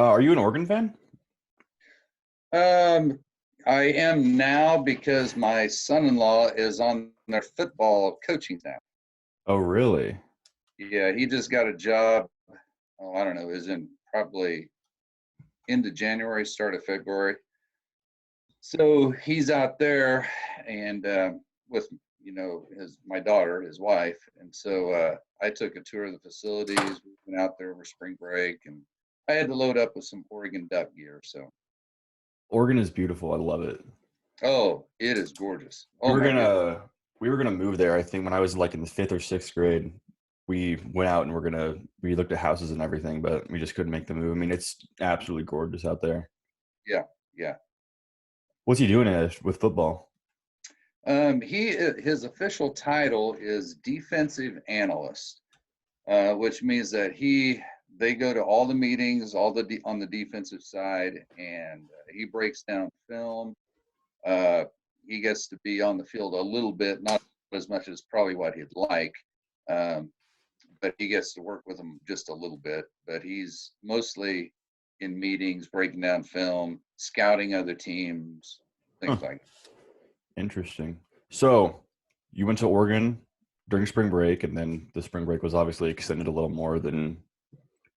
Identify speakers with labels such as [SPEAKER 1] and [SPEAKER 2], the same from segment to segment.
[SPEAKER 1] Are you an Oregon fan?
[SPEAKER 2] Um, I am now because my son-in-law is on their football coaching staff.
[SPEAKER 1] Oh, really?
[SPEAKER 2] Yeah, he just got a job. Oh, I don't know, is in probably into January, start of February. So he's out there and with his my daughter, his wife, and so I took a tour of the facilities. We went out there over spring break, and I had to load up with some Oregon Duck gear. So,
[SPEAKER 1] Oregon is beautiful. I love it.
[SPEAKER 2] oh, it is gorgeous.
[SPEAKER 1] We
[SPEAKER 2] Oh
[SPEAKER 1] were
[SPEAKER 2] my goodness.
[SPEAKER 1] gonna we were gonna move there. I think when I was like in the fifth or sixth grade, we went out and we looked at houses and everything, but we just couldn't make the move. I mean, it's absolutely gorgeous out there.
[SPEAKER 2] Yeah, yeah.
[SPEAKER 1] What's he doing with football?
[SPEAKER 2] His official title is defensive analyst, which means that they go to all the meetings, on the defensive side, and he breaks down film. Uh, he gets to be on the field a little bit, not as much as probably what he'd like, um, but he gets to work with them just a little bit. But he's mostly in meetings, breaking down film, scouting other teams,
[SPEAKER 1] Huh,
[SPEAKER 2] things like
[SPEAKER 1] interesting. So you went to Oregon during spring break, and then the spring break was obviously extended a little more than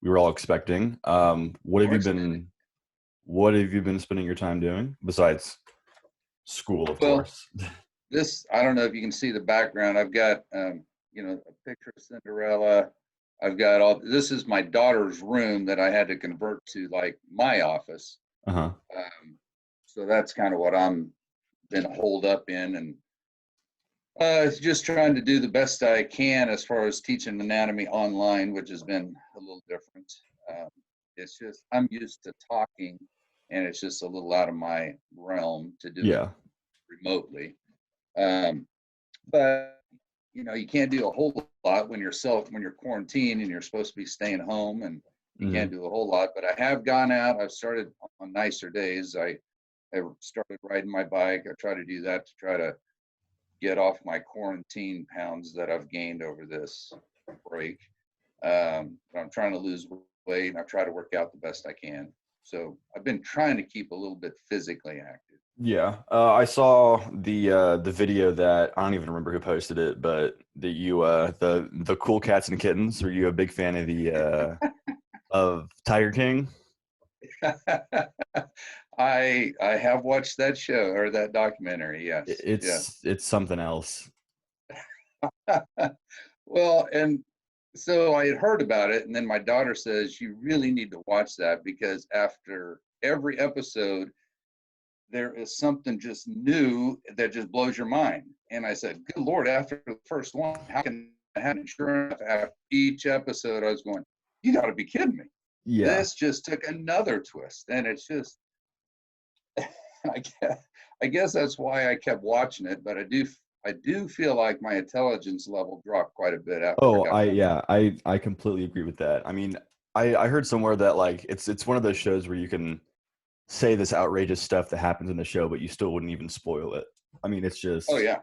[SPEAKER 1] we were all expecting.
[SPEAKER 2] more extended.
[SPEAKER 1] What have you been spending your time doing besides school, of
[SPEAKER 2] Well,
[SPEAKER 1] course?
[SPEAKER 2] I don't know if you can see the background. I've got a picture of Cinderella. I've got all this is my daughter's room that I had to convert to like my office.
[SPEAKER 1] Uh-huh.
[SPEAKER 2] Um, so that's kind of what I'm been holed up in, and just trying to do the best I can as far as teaching anatomy online, which has been a little different. Um, it's just I'm used to talking, and it's just a little out of my realm to do it
[SPEAKER 1] Yeah.
[SPEAKER 2] remotely. Um, but you can't do a whole lot when you're quarantined and you're supposed to be staying home, and you can't
[SPEAKER 1] Hmm.
[SPEAKER 2] do a whole lot. But I have gone out. I've started on nicer days. I started riding my bike. I try to do that to try to get off my quarantine pounds that I've gained over this break. But I'm trying to lose weight, and I try to work out the best I can. So I've been trying to keep a little bit physically active.
[SPEAKER 1] Yeah. I saw the video that I don't even remember who posted it, but the cool cats and kittens. Were you a big fan of the of Tiger King?
[SPEAKER 2] I have watched that show or that documentary. Yes, yes.
[SPEAKER 1] It's something else.
[SPEAKER 2] Well, and so I had heard about it, and then my daughter says you really need to watch that because after every episode, there is something just new that just blows your mind. And I said, "Good Lord!" After the first one, how can I have insurance? After each episode, I was going, "You got to be kidding me!"
[SPEAKER 1] Yeah.
[SPEAKER 2] This just took another twist, and it's just I guess, I guess that's why I kept watching it. But I do feel like my intelligence level dropped quite a bit after I
[SPEAKER 1] Oh,
[SPEAKER 2] got done.
[SPEAKER 1] I completely agree with that. I mean, I heard somewhere that like it's one of those shows where you can say this outrageous stuff that happens in the show, but you still wouldn't even spoil it. I mean, it's
[SPEAKER 2] Oh
[SPEAKER 1] just
[SPEAKER 2] yeah,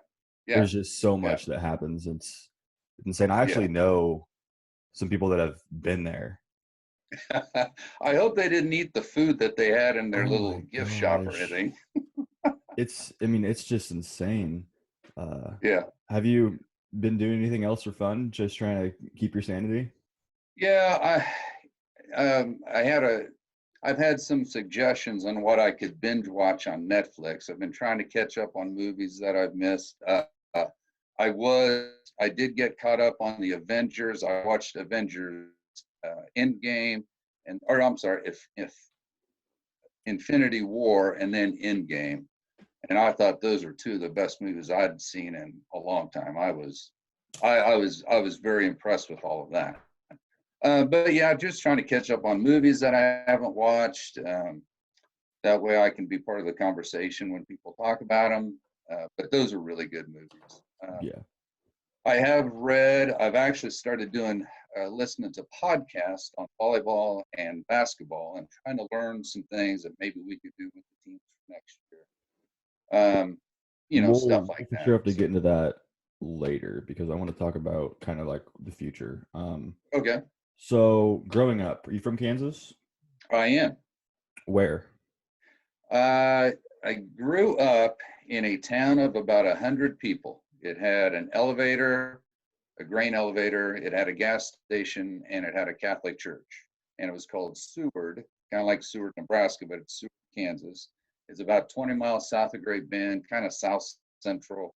[SPEAKER 2] yeah,
[SPEAKER 1] there's just so
[SPEAKER 2] yeah,
[SPEAKER 1] much that happens. It's insane. I
[SPEAKER 2] yeah.
[SPEAKER 1] actually know some people that have been there.
[SPEAKER 2] I hope they didn't eat the food that they had in their
[SPEAKER 1] Oh
[SPEAKER 2] little
[SPEAKER 1] my
[SPEAKER 2] gift shop or
[SPEAKER 1] gosh.
[SPEAKER 2] anything.
[SPEAKER 1] I mean, it's just insane. Uh,
[SPEAKER 2] Yeah,
[SPEAKER 1] have you been doing anything else for fun? Just trying to keep your sanity?
[SPEAKER 2] yeah. I had a I've had some suggestions on what I could binge watch on Netflix. I've been trying to catch up on movies that I've missed. Uh, I did get caught up on the Avengers. I watched Avengers Endgame, or I'm sorry, if Infinity War and then Endgame, and I thought those were two of the best movies I'd seen in a long time. I was very impressed with all of that. But yeah, just trying to catch up on movies that I haven't watched. That way I can be part of the conversation when people talk about them. But those are really good movies.
[SPEAKER 1] Yeah.
[SPEAKER 2] I've actually started listening to podcasts on volleyball and basketball and trying to learn some things that maybe we could do with the teams for next year. Stuff
[SPEAKER 1] We'll
[SPEAKER 2] like
[SPEAKER 1] for
[SPEAKER 2] that.
[SPEAKER 1] sure have to
[SPEAKER 2] So,
[SPEAKER 1] get into that later because I want to talk about kind of like the future.
[SPEAKER 2] okay.
[SPEAKER 1] So growing up, are you from Kansas?
[SPEAKER 2] I am.
[SPEAKER 1] Where?
[SPEAKER 2] I grew up in a town of about 100 people. It had an elevator, a grain elevator, it had a gas station, and it had a Catholic church. And it was called Seward, kind of like Seward, Nebraska, but it's Seward, Kansas. It's about 20 miles south of Great Bend, kind of south central.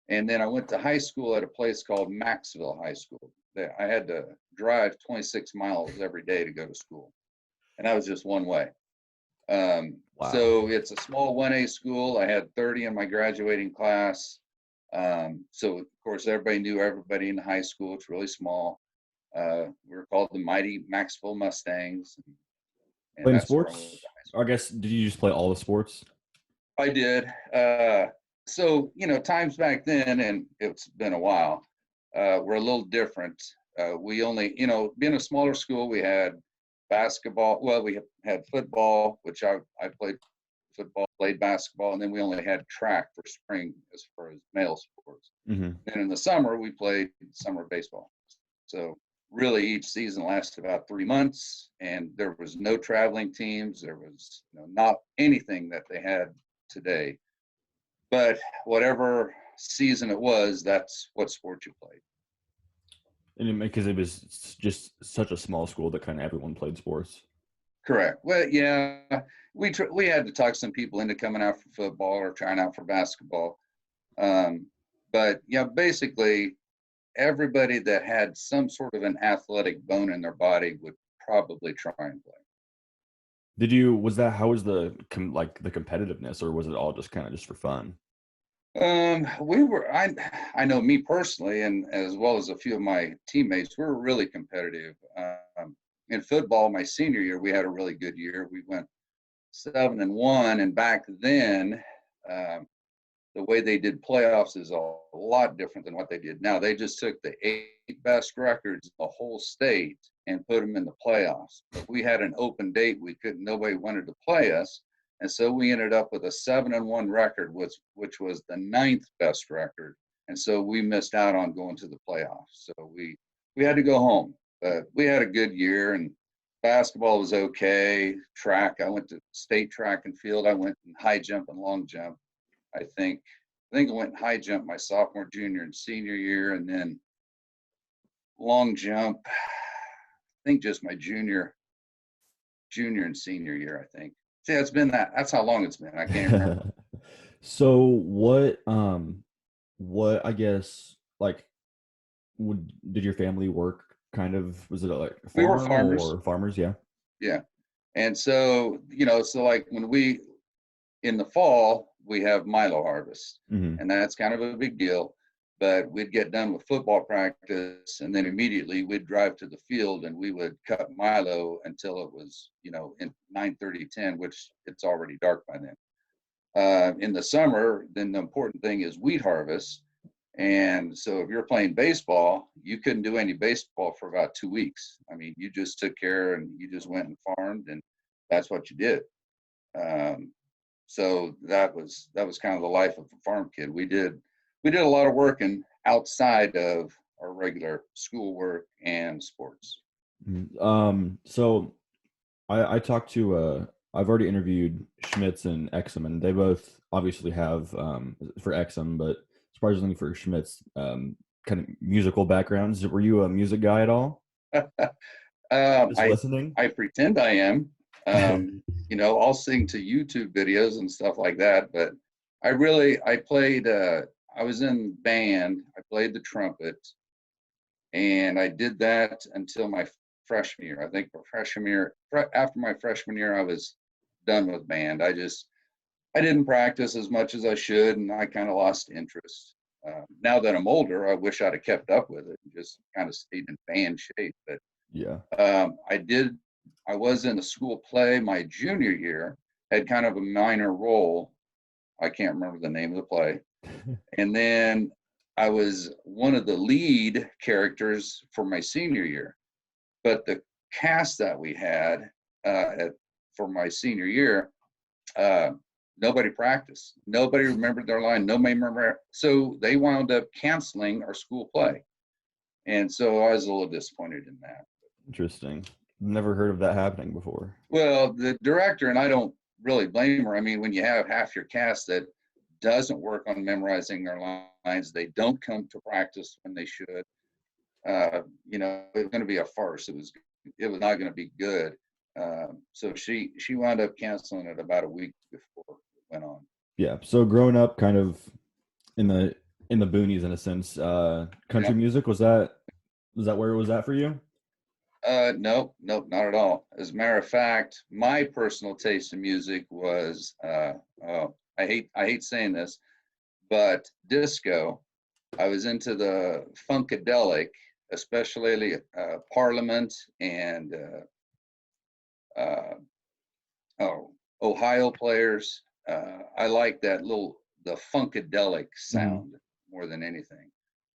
[SPEAKER 2] And then I went to high school at a place called Maxville High School. I had to drive 26 miles every day to go to school, and that was just one way.
[SPEAKER 1] Wow.
[SPEAKER 2] So it's a small 1A school. I had 30 in my graduating class. So of course everybody knew everybody in the high school. It's really small. We were called the Mighty Maxville Mustangs, and
[SPEAKER 1] Playing
[SPEAKER 2] that's where I went to
[SPEAKER 1] sports?
[SPEAKER 2] high
[SPEAKER 1] I
[SPEAKER 2] school.
[SPEAKER 1] guess, did you just play all the sports?
[SPEAKER 2] I did. So times back then, and it's been a while, were a little different. We only, being a smaller school, we had basketball. Well, we had football, which I played football, played basketball, and then we only had track for spring as far as male sports.
[SPEAKER 1] Hmm.
[SPEAKER 2] And in the summer, we played summer baseball. So really, each season lasted about 3 months, and there was no traveling teams. There was not anything that they had today. But whatever season it was, that's what sport you played.
[SPEAKER 1] And because it was just such a small school that kind of everyone played sports.
[SPEAKER 2] Correct. Well, yeah, we had to talk some people into coming out for football or trying out for basketball. Um, but yeah, basically everybody that had some sort of an athletic bone in their body would probably try and play.
[SPEAKER 1] How was the competitiveness, or was it all just kind of just for fun?
[SPEAKER 2] I know me personally, and as well as a few of my teammates, we were really competitive. In football, my senior year, we had a really good year. We went 7-1, and back then, um, the way they did playoffs is a lot different than what they did now. They just took the 8 best records in the whole state and put them in the playoffs. But we had an open date. Nobody wanted to play us. And so we ended up with a 7-1 record, which was the 9th best record. And so we missed out on going to the playoffs. So we had to go home. But we had a good year, and basketball was okay. Track, I went to state track and field. I went in high jump and long jump. I think I went high jump my sophomore, junior, and senior year, and then long jump. I think just my junior and senior year. I think. See, it's been that. That's how long it's been. I can't remember.
[SPEAKER 1] So what I guess, like, did your family work kind of, was it like a
[SPEAKER 2] We were
[SPEAKER 1] farm
[SPEAKER 2] farmers.
[SPEAKER 1] or farmers? Yeah.
[SPEAKER 2] Yeah, and so so like when we in the fall we have Milo harvest,
[SPEAKER 1] Hmm.
[SPEAKER 2] and that's kind of a big deal. But we'd get done with football practice, and then immediately we'd drive to the field, and we would cut Milo until it was, in 9:30, 10, which it's already dark by then. In the summer, then the important thing is wheat harvest. And so if you're playing baseball, you couldn't do any baseball for about 2 weeks. I mean, you just took care and you just went and farmed, and that's what you did. Um, so that was kind of the life of a farm kid. We did a lot of working outside of our regular schoolwork and sports.
[SPEAKER 1] So I talked to I've already interviewed Schmitz and Exum, and they both obviously have for Exum, but surprisingly for Schmitz, kind of musical backgrounds. Were you a music guy at all? Just
[SPEAKER 2] I
[SPEAKER 1] listening?
[SPEAKER 2] I pretend I am. I'll sing to YouTube videos and stuff like that, but I played. I was in band. I played the trumpet, and I did that until my freshman year. I think after my freshman year, I was done with band. I didn't practice as much as I should, and I kind of lost interest. Now that I'm older, I wish I'd have kept up with it and just kind of stayed in band shape. But
[SPEAKER 1] Yeah.
[SPEAKER 2] I did. I was in a school play my junior year. Had kind of a minor role. I can't remember the name of the play. And then I was one of the lead characters for my senior year. But the cast that we had for my senior year, nobody practiced. Nobody remembered their line. Nobody remember. So they wound up canceling our school play. And so I was a little disappointed in that.
[SPEAKER 1] Interesting. never heard of that happening before.
[SPEAKER 2] Well, the director, and I don't really blame her. I mean, when you have half your cast that doesn't work on memorizing their lines, they don't come to practice when they should. It was going to be a farce. It was not going to be good. So she wound up canceling it about a week before it went on.
[SPEAKER 1] Yeah. So growing up, kind of in the boonies in a sense, country
[SPEAKER 2] Yeah.
[SPEAKER 1] music was that where it was at for you?
[SPEAKER 2] Nope, not at all. As a matter of fact, my personal taste in music was I hate saying this, but disco. I was into the funkadelic, especially Parliament and Ohio players. I like the funkadelic
[SPEAKER 1] Hmm.
[SPEAKER 2] sound more than anything.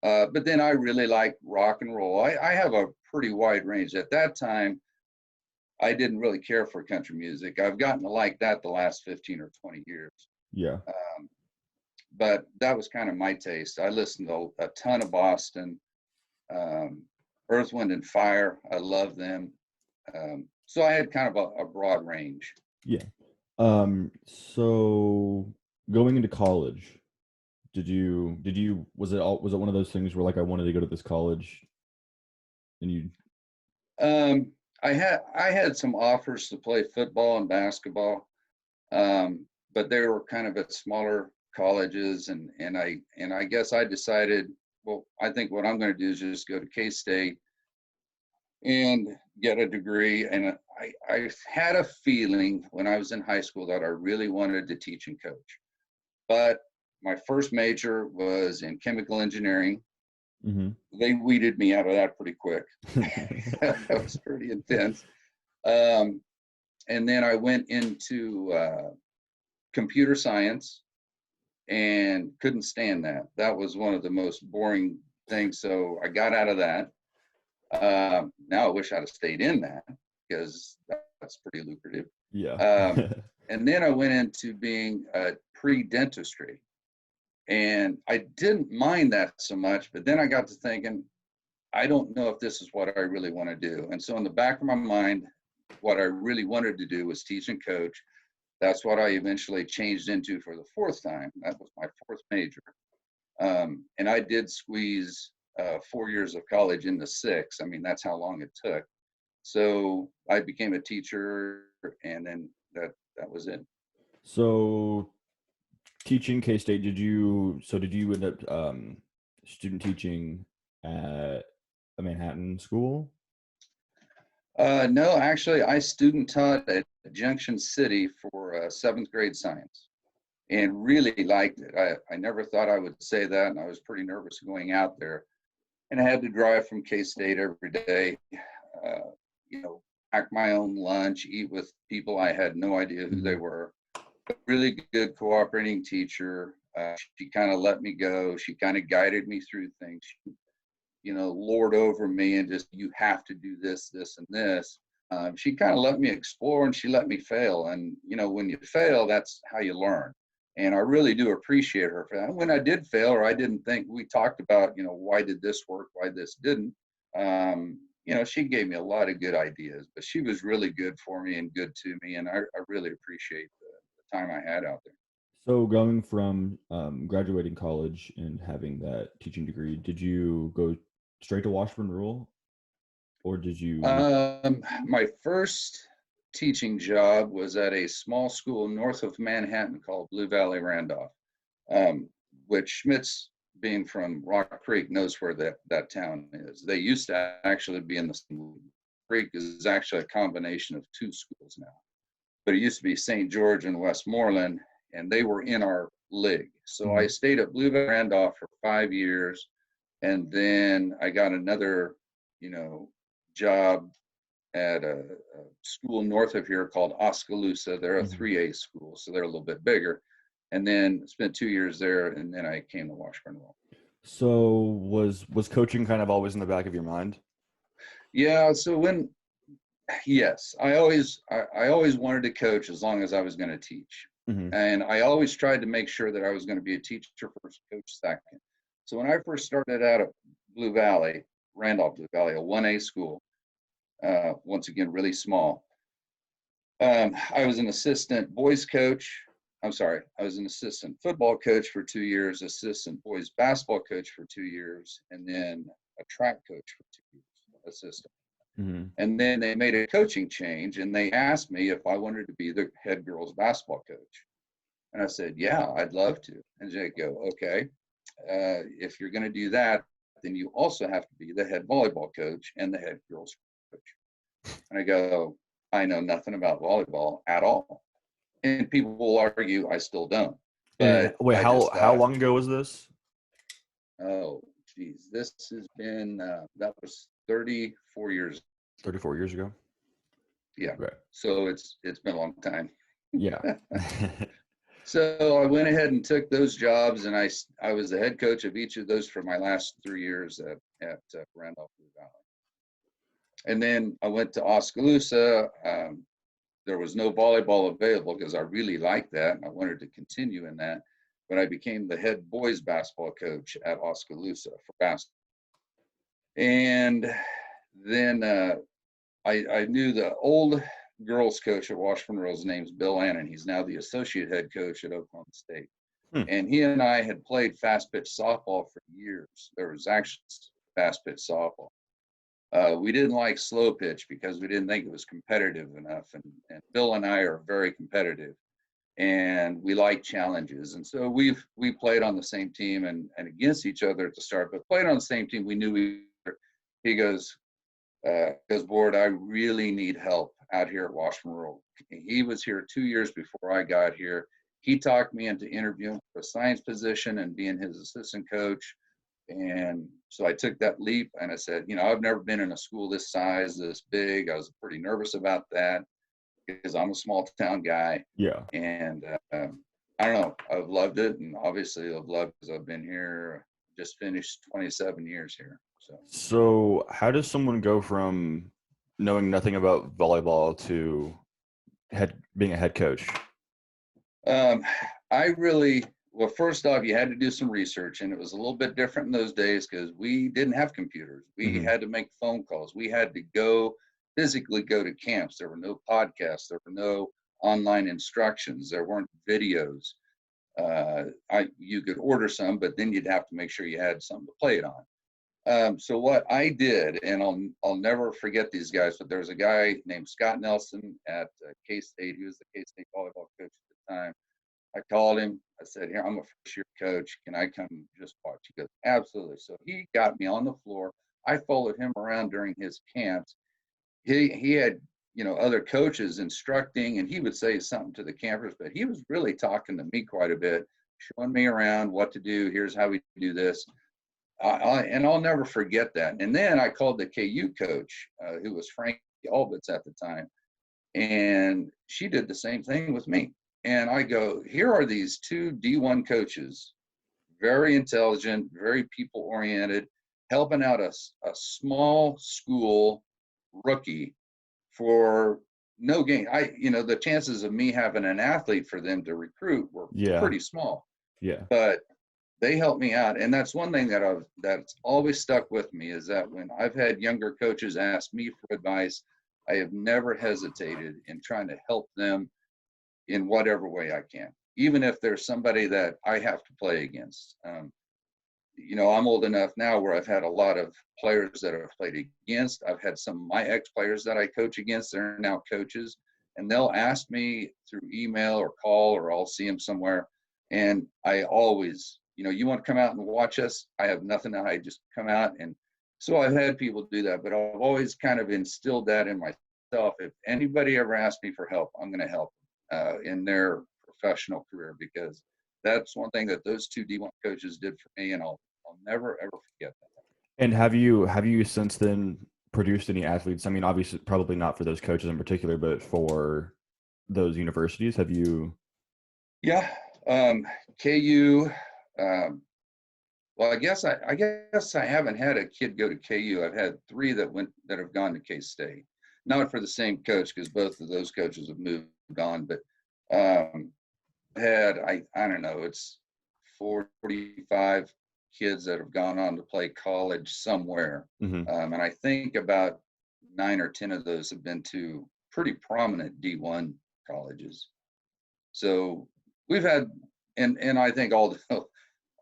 [SPEAKER 2] But then I really like rock and roll. I have a pretty wide range. At that time, I didn't really care for country music. I've gotten to like that the last 15 or 20 years.
[SPEAKER 1] Yeah.
[SPEAKER 2] Um, but that was kind of my taste. I listened to a ton of Boston, um, Earth, Wind, and Fire. I love them. So I had kind of a broad range.
[SPEAKER 1] Yeah. So going into college, was it one of those things where like I wanted to go to this college and you
[SPEAKER 2] Um, I had some offers to play football and basketball, but they were kind of at smaller colleges, and I guess I decided, well, I think what I'm going to do is just go to K-State and get a degree. And I had a feeling when I was in high school that I really wanted to teach and coach, but my first major was in chemical engineering.
[SPEAKER 1] Mhm.
[SPEAKER 2] They weeded me out of that pretty quick. That was pretty intense. Um, and then I went into computer science and couldn't stand that. That was one of the most boring things. So I got out of that. Now I wish I'd have stayed in that because that's pretty lucrative.
[SPEAKER 1] Yeah.
[SPEAKER 2] Um, and then I went into being pre-dentistry. And I didn't mind that so much, but then I got to thinking, I don't know if this is what I really want to do. And so in the back of my mind, what I really wanted to do was teach and coach. That's what I eventually changed into for the fourth time. That was my fourth major. And I did squeeze 4 years of college into six. I mean, that's how long it took. So I became a teacher, and then that was it.
[SPEAKER 1] So teaching K-State, did you end up student teaching at a Manhattan school?
[SPEAKER 2] No, actually, I student taught at Junction City for seventh grade science and really liked it. I never thought I would say that, and I was pretty nervous going out there. And I had to drive from K-State every day, uh, pack my own lunch, eat with people I had no idea who they
[SPEAKER 1] Mhm.
[SPEAKER 2] were. Really good cooperating teacher. She kind of let me go. She kind of guided me through things. Lord over me and just, you have to do this, this, and this. She kind of let me explore and she let me fail. And, when you fail, that's how you learn. And I really do appreciate her for that. When I did fail or I didn't think, we talked about, why did this work, why this didn't. She gave me a lot of good ideas, but she was really good for me and good to me. And I really appreciate the time I had out there.
[SPEAKER 1] So going from graduating college and having that teaching degree, did you go straight to Washburn Rural, or did you?
[SPEAKER 2] My first teaching job was at a small school north of Manhattan called Blue Valley Randolph, um, which Schmitz, being from Rock Creek, knows where that town is. They used to actually be in the same. Creek is actually a combination of two schools now, but it used to be St. George and Westmoreland, and they were in our league. So I
[SPEAKER 1] Mhm.
[SPEAKER 2] stayed at Blue Valley Randolph for 5 years, and then I got another, job at a school north of here called Oskaloosa. They're a
[SPEAKER 1] Mhm.
[SPEAKER 2] 3A school, so they're a little bit bigger. And then spent 2 years there, and then I came to Washburn.
[SPEAKER 1] So was coaching kind of always in the back of your mind?
[SPEAKER 2] Yeah, so yes, I always wanted to coach as long as I was going to teach.
[SPEAKER 1] Hmm.
[SPEAKER 2] And I always tried to make sure that I was going to be a teacher first, coach second. So when I first started out at Blue Valley, Randolph Blue Valley, a 1A school, once again, really small. I was an assistant boys coach. I was an assistant football coach for 2 years, assistant boys basketball coach for 2 years, and then a track coach for 2 years, assistant.
[SPEAKER 1] Mm-hmm.
[SPEAKER 2] And then they made a coaching change, and they asked me if I wanted to be the head girls basketball coach. And I said, yeah, I'd love to. And they go, okay, if you're going to do that, then you also have to be the head volleyball coach and the head girls coach. And I go, I know nothing about volleyball at all. And people will argue I still don't.
[SPEAKER 1] And
[SPEAKER 2] But
[SPEAKER 1] wait,
[SPEAKER 2] I just
[SPEAKER 1] how
[SPEAKER 2] thought,
[SPEAKER 1] long ago was this?
[SPEAKER 2] oh, geez, this has been, that was 34 years.
[SPEAKER 1] 34 years ago.
[SPEAKER 2] Yeah.
[SPEAKER 1] Right.
[SPEAKER 2] So it's been a long time.
[SPEAKER 1] Yeah.
[SPEAKER 2] So I went ahead and took those jobs, and I was the head coach of each of those for my last 3 years at Randolph Valley. And then I went to Oskaloosa. There was no volleyball available because I really liked that, and I wanted to continue in that. But I became the head boys basketball coach at Oskaloosa for basketball. And then I knew the old girls coach at Washburn. His name's Bill Annan. He's now the associate head coach at Oklahoma State. And he and I had played fast pitch softball for years. There was actually fast pitch softball. We didn't like slow pitch because we didn't think it was competitive enough. And Bill and I are very competitive, and we like challenges. And so we played on the same team and against each other at the start, but played on the same team. We knew he goes, Board, I really need help out here at Washburn Rural. He was here 2 years before I got here. He talked me into interviewing for a science position and being his assistant coach. And so I took that leap, and I said, I've never been in a school this size, this big. I was pretty nervous about that because I'm a small town guy.
[SPEAKER 1] Yeah.
[SPEAKER 2] And I don't know, I've loved it. And obviously I've loved because I've been here, just finished 27 years here.
[SPEAKER 1] So how does someone go from knowing nothing about volleyball to being a head coach?
[SPEAKER 2] Well, first off, you had to do some research, and it was a little bit different in those days because we didn't have computers. We had to make phone calls. We had to physically go to camps. There were no podcasts. There were no online instructions. There weren't videos. You could order some, but then you'd have to make sure you had something to play it on. So what I did, and I'll never forget these guys, but there was a guy named Scott Nelson at K-State. He was the K-State volleyball coach at the time. I called him. I said, here, I'm a first-year coach. Can I come just watch? He goes, absolutely. So he got me on the floor. I followed him around during his camps. He had, other coaches instructing, and he would say something to the campers, but he was really talking to me quite a bit, showing me around what to do. Here's how we do this. And I'll never forget that. And then I called the KU coach, who was Frankie Albitz at the time, and she did the same thing with me. And I go, here are these two D1 coaches, very intelligent, very people-oriented, helping out a small school rookie for no gain. The chances of me having an athlete for them to recruit were pretty small.
[SPEAKER 1] Yeah.
[SPEAKER 2] But they helped me out. And that's one thing that's always stuck with me is that when I've had younger coaches ask me for advice, I have never hesitated in trying to help them in whatever way I can, even if there's somebody that I have to play against. I'm old enough now where I've had a lot of players that I've played against. I've had some of my ex-players that I coach against. They're now coaches, and they'll ask me through email or call, or I'll see them somewhere. And I always, you want to come out and watch us? I have nothing to hide, just come out. And so I've had people do that, but I've always kind of instilled that in myself. If anybody ever asks me for help, I'm going to help in their professional career, because that's one thing that those two D1 coaches did for me, and I'll never ever forget that.
[SPEAKER 1] And have you since then produced any athletes? I mean, obviously, probably not for those coaches in particular, but for those universities, have you?
[SPEAKER 2] Yeah, KU. Well, I guess I haven't had a kid go to KU. I've had 3 that have gone to K-State, not for the same coach because both of those coaches have moved on, but had I don't know, it's 45 kids that have gone on to play college somewhere. And I think about 9 or 10 of those have been to pretty prominent D1 colleges. So we've had, and I think all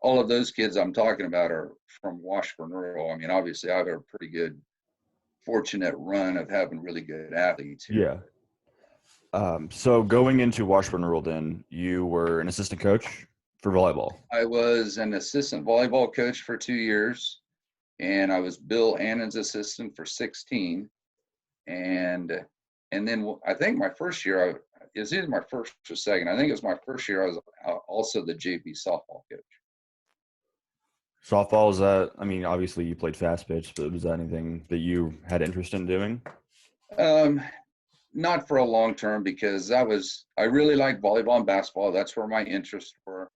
[SPEAKER 2] of those kids I'm talking about are from Washburn Rural. I mean, obviously I've had a pretty good, fortunate run of having really good athletes here.
[SPEAKER 1] Yeah. So going into Washburn Rural, then you were an assistant coach for volleyball.
[SPEAKER 2] I was an assistant volleyball coach for 2 years, and I was Bill Annan's assistant for 16. And then I think my first year, it was either my first or second. I think it was my first year. I was also the JV softball coach.
[SPEAKER 1] Softball, is that, I mean, obviously you played fast pitch, but was that anything that you had interest in doing?
[SPEAKER 2] Not for a long term, because I really like volleyball and basketball. That's where my interests were.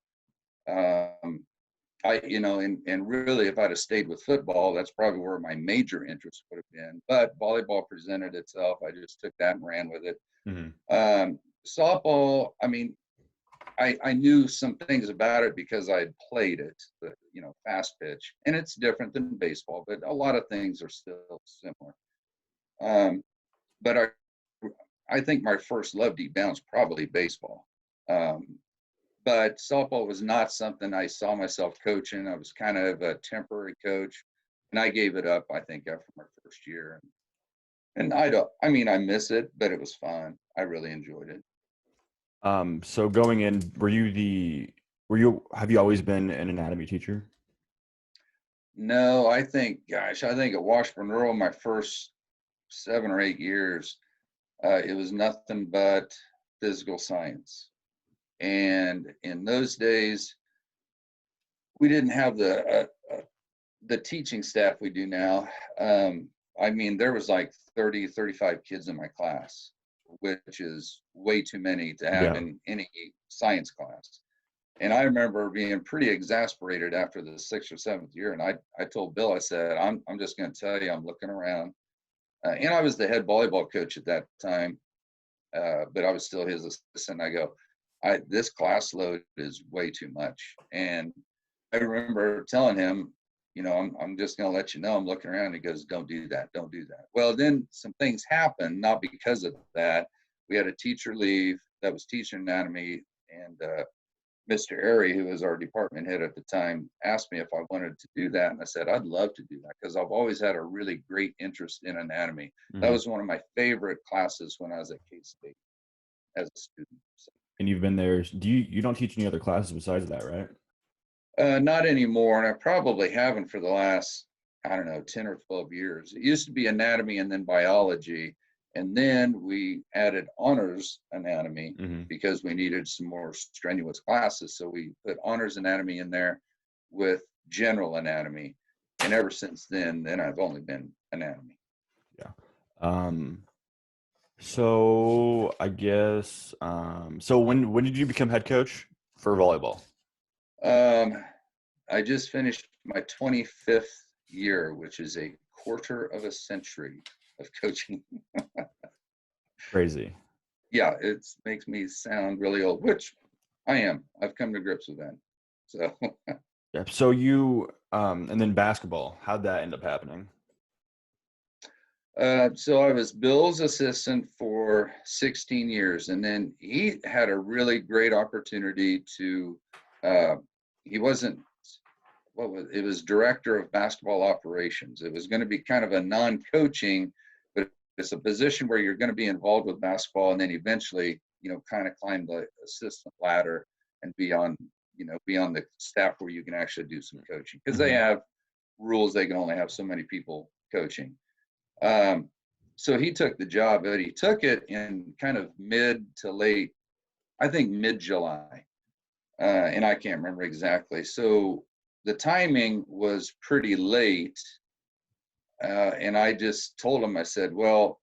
[SPEAKER 2] And really, if I'd have stayed with football, that's probably where my major interest would have been. But volleyball presented itself. I just took that and ran with it.
[SPEAKER 1] Mm-hmm.
[SPEAKER 2] Softball, I mean, I knew some things about it because I had played it, fast pitch, and it's different than baseball, but a lot of things are still similar. But I think my first love deep down is probably baseball. But softball was not something I saw myself coaching. I was kind of a temporary coach, and I gave it up, I think, after my first year. And I miss it, but it was fun. I really enjoyed it.
[SPEAKER 1] So going in, have you always been an anatomy teacher?
[SPEAKER 2] No, I think at Washburn Rural, my first 7 or 8 years, it was nothing but physical science. And in those days, we didn't have the teaching staff we do now. There was like 30, 35 kids in my class, which is way too many to have in any science class. And I remember being pretty exasperated after the 6th or 7th year. And I told Bill, I said, I'm just going to tell you, I'm looking around. And I was the head volleyball coach at that time, but I was still his assistant. I go, this class load is way too much. And I remember telling him, I'm just going to let you know, I'm looking around. He goes, don't do that. Don't do that. Well, then some things happened, not because of that. We had a teacher leave that was teaching anatomy, and Mr. Airy, who was our department head at the time, asked me if I wanted to do that. And I said, I'd love to do that, because I've always had a really great interest in anatomy. Mm-hmm. That was one of my favorite classes when I was at K-State as a student. So.
[SPEAKER 1] And you've been there. You don't teach any other classes besides that, right?
[SPEAKER 2] Not anymore. And I probably haven't for the last, 10 or 12 years. It used to be anatomy and then biology. And then we added honors anatomy, mm-hmm. because we needed some more strenuous classes. So we put honors anatomy in there with general anatomy. And ever since then I've only been anatomy.
[SPEAKER 1] Yeah. So I guess, so when did you become head coach for volleyball?
[SPEAKER 2] I just finished my 25th year, which is a quarter of a century of coaching.
[SPEAKER 1] Crazy.
[SPEAKER 2] Yeah, it makes me sound really old, which I am. I've come to grips with that. So.
[SPEAKER 1] Yeah. So you, and then basketball, how'd that end up happening?
[SPEAKER 2] So I was Bill's assistant for 16 years, and then he had a really great opportunity to, it was director of basketball operations. It was going to be kind of a non-coaching, but it's a position where you're going to be involved with basketball, and then eventually, kind of climb the assistant ladder and be on the staff where you can actually do some coaching, because mm-hmm. they have rules. They can only have so many people coaching. So he took the job, but he took it in kind of mid to late, I think mid-July. And I can't remember exactly. So the timing was pretty late. And I just told him, I said, well,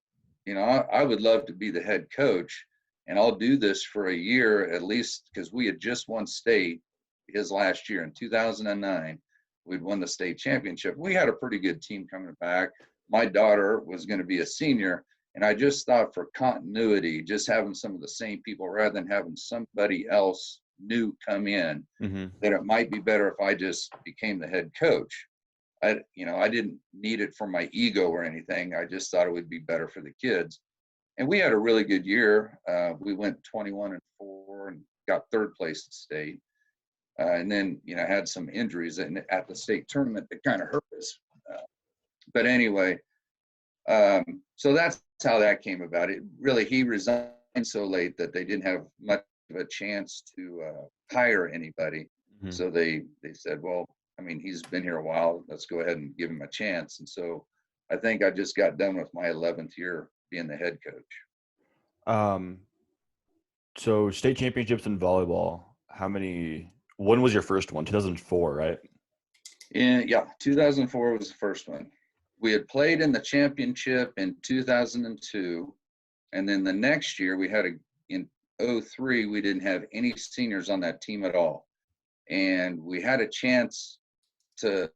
[SPEAKER 2] I would love to be the head coach, and I'll do this for a year at least, because we had just won state his last year in 2009. We'd won the state championship. We had a pretty good team coming back. My daughter was going to be a senior, and I just thought, for continuity, just having some of the same people rather than having somebody else new come in, mm-hmm. that it might be better if I just became the head coach. I didn't need it for my ego or anything. I just thought it would be better for the kids. And we had a really good year. We went 21-4 and got third place at state. And then, had some injuries at the state tournament that kind of hurt us. But anyway, so that's how that came about. It really, he resigned so late that they didn't have much of a chance to hire anybody.
[SPEAKER 1] Mhm.
[SPEAKER 2] So they said, well, he's been here a while. Let's go ahead and give him a chance. And so I think I just got done with my 11th year being the head coach.
[SPEAKER 1] Um, so state championships in volleyball, when was your first one? 2004, right?
[SPEAKER 2] Yeah, 2004 was the first one. We had played in the championship in 2002. And then the next year we had in 2003, we didn't have any seniors on that team at all. And we had a chance to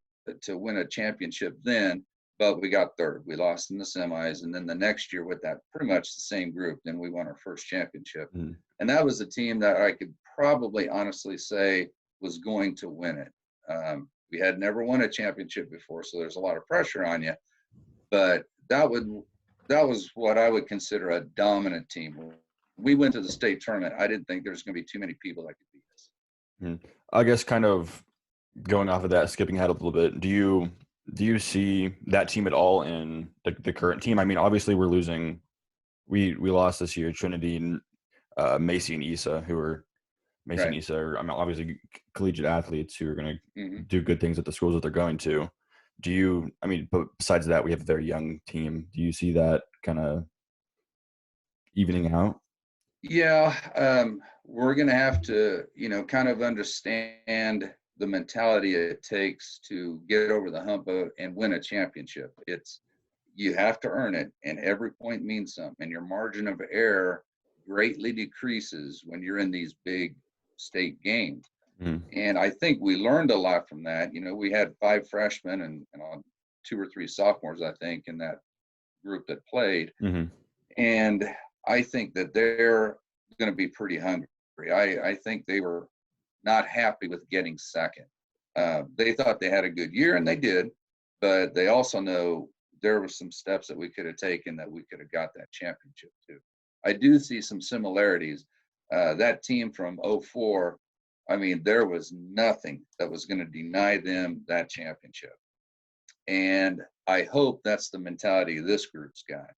[SPEAKER 2] win a championship then, but we got third. We lost in the semis. And then the next year with that pretty much the same group, then we won our first championship.
[SPEAKER 1] Mm.
[SPEAKER 2] And that was a team that I could probably honestly say was going to win it. We had never won a championship before, so there's a lot of pressure on you. But that was what I would consider a dominant team. We went to the state tournament. I didn't think there was going to be too many people that could beat us.
[SPEAKER 1] I guess kind of going off of that, skipping ahead a little bit, do you see that team at all in the current team? Obviously we're losing. We lost this year, Trinity and Macy and Issa, who are Macy and Issa are obviously collegiate athletes who are going to do good things at the schools that they're going to. But besides that, we have a very young team. Do you see that kind of evening out?
[SPEAKER 2] Yeah, we're going to have to, kind of understand the mentality it takes to get over the hump and win a championship. You have to earn it, and every point means something, and your margin of error greatly decreases when you're in these big state games.
[SPEAKER 1] Mm.
[SPEAKER 2] And I think we learned a lot from that. We had 5 freshmen and 2 or 3 sophomores, I think, in that group that played.
[SPEAKER 1] Mm-hmm.
[SPEAKER 2] And I think that they're going to be pretty hungry. I think they were not happy with getting second. They thought they had a good year, and they did, but they also know there were some steps that we could have taken that we could have got that championship too. I do see some similarities. That team from 2004, there was nothing that was going to deny them that championship. And I hope that's the mentality this group's got.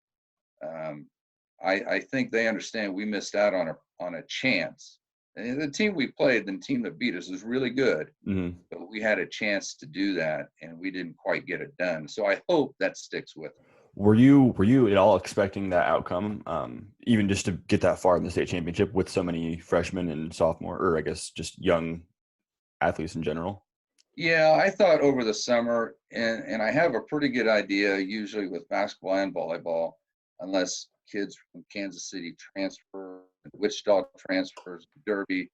[SPEAKER 2] I think they understand we missed out on a chance. And the team we played, the team that beat us, was really good.
[SPEAKER 1] Mm-hmm.
[SPEAKER 2] But we had a chance to do that, and we didn't quite get it done. So I hope that sticks with them.
[SPEAKER 1] Were you at all expecting that outcome, even just to get that far in the state championship with so many freshmen and sophomore, or I guess just young athletes in general?
[SPEAKER 2] Yeah, I thought over the summer, and I have a pretty good idea usually with basketball and volleyball, unless kids from Kansas City transfer, Wichita transfers, Derby.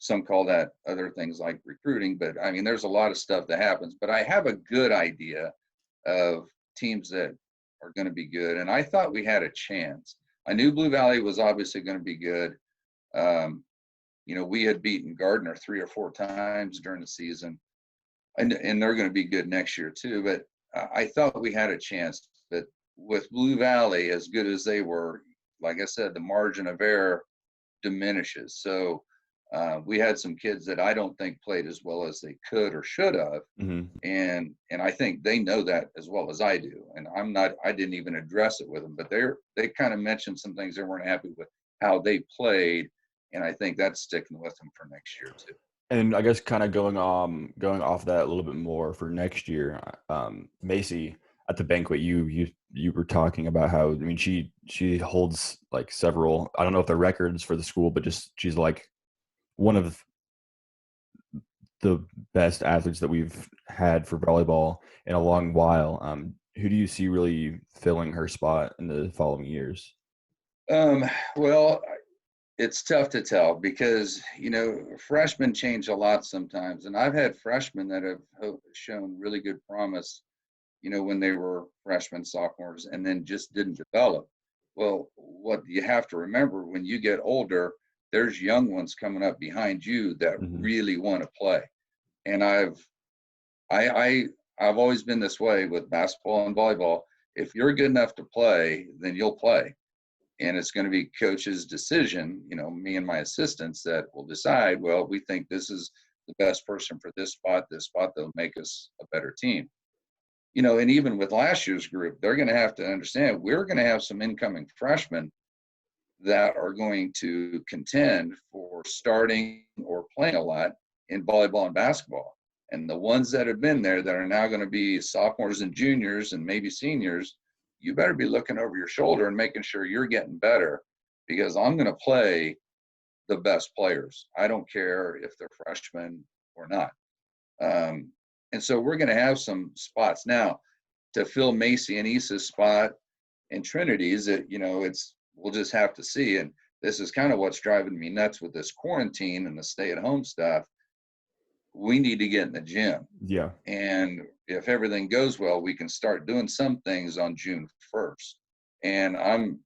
[SPEAKER 2] Some call that other things like recruiting, but there's a lot of stuff that happens. But I have a good idea of teams that are going to be good, and I thought we had a chance. I knew Blue Valley was obviously going to be good. We had beaten Gardner 3 or 4 times during the season, and they're going to be good next year too. But I thought we had a chance. But with Blue Valley, as good as they were, like I said, the margin of error diminishes. So we had some kids that I don't think played as well as they could or should have.
[SPEAKER 1] Mm-hmm.
[SPEAKER 2] And I think they know that as well as I do. And I didn't even address it with them, but they kind of mentioned some things they weren't happy with how they played. And I think that's sticking with them for next year too.
[SPEAKER 1] And I guess kind of going off that a little bit more for next year, Macy at the banquet, you were talking about how, she holds like several, I don't know if they're records for the school, but just she's like one of the best athletes that we've had for volleyball in a long while. Who do you see really filling her spot in the following years?
[SPEAKER 2] Well, it's tough to tell because, freshmen change a lot sometimes. And I've had freshmen that have shown really good promise, when they were freshmen, sophomores, and then just didn't develop. Well, what you have to remember when you get older, there's young ones coming up behind you that really want to play. And I I've always been this way with basketball and volleyball. If you're good enough to play, then you'll play. And it's going to be coach's decision, me and my assistants that will decide, well, we think this is the best person for this spot that'll make us a better team. And even with last year's group, they're going to have to understand we're going to have some incoming freshmen that are going to contend for starting or playing a lot in volleyball and basketball. And the ones that have been there that are now going to be sophomores and juniors and maybe seniors, you better be looking over your shoulder and making sure you're getting better, because I'm going to play the best players. I don't care if they're freshmen or not. And so we're going to have some spots now to fill Macy and Issa's spot and Trinity's. We'll just have to see. And this is kind of what's driving me nuts with this quarantine and the stay-at-home stuff. We need to get in the gym.
[SPEAKER 1] Yeah.
[SPEAKER 2] And if everything goes well, we can start doing some things on June 1st. And I'm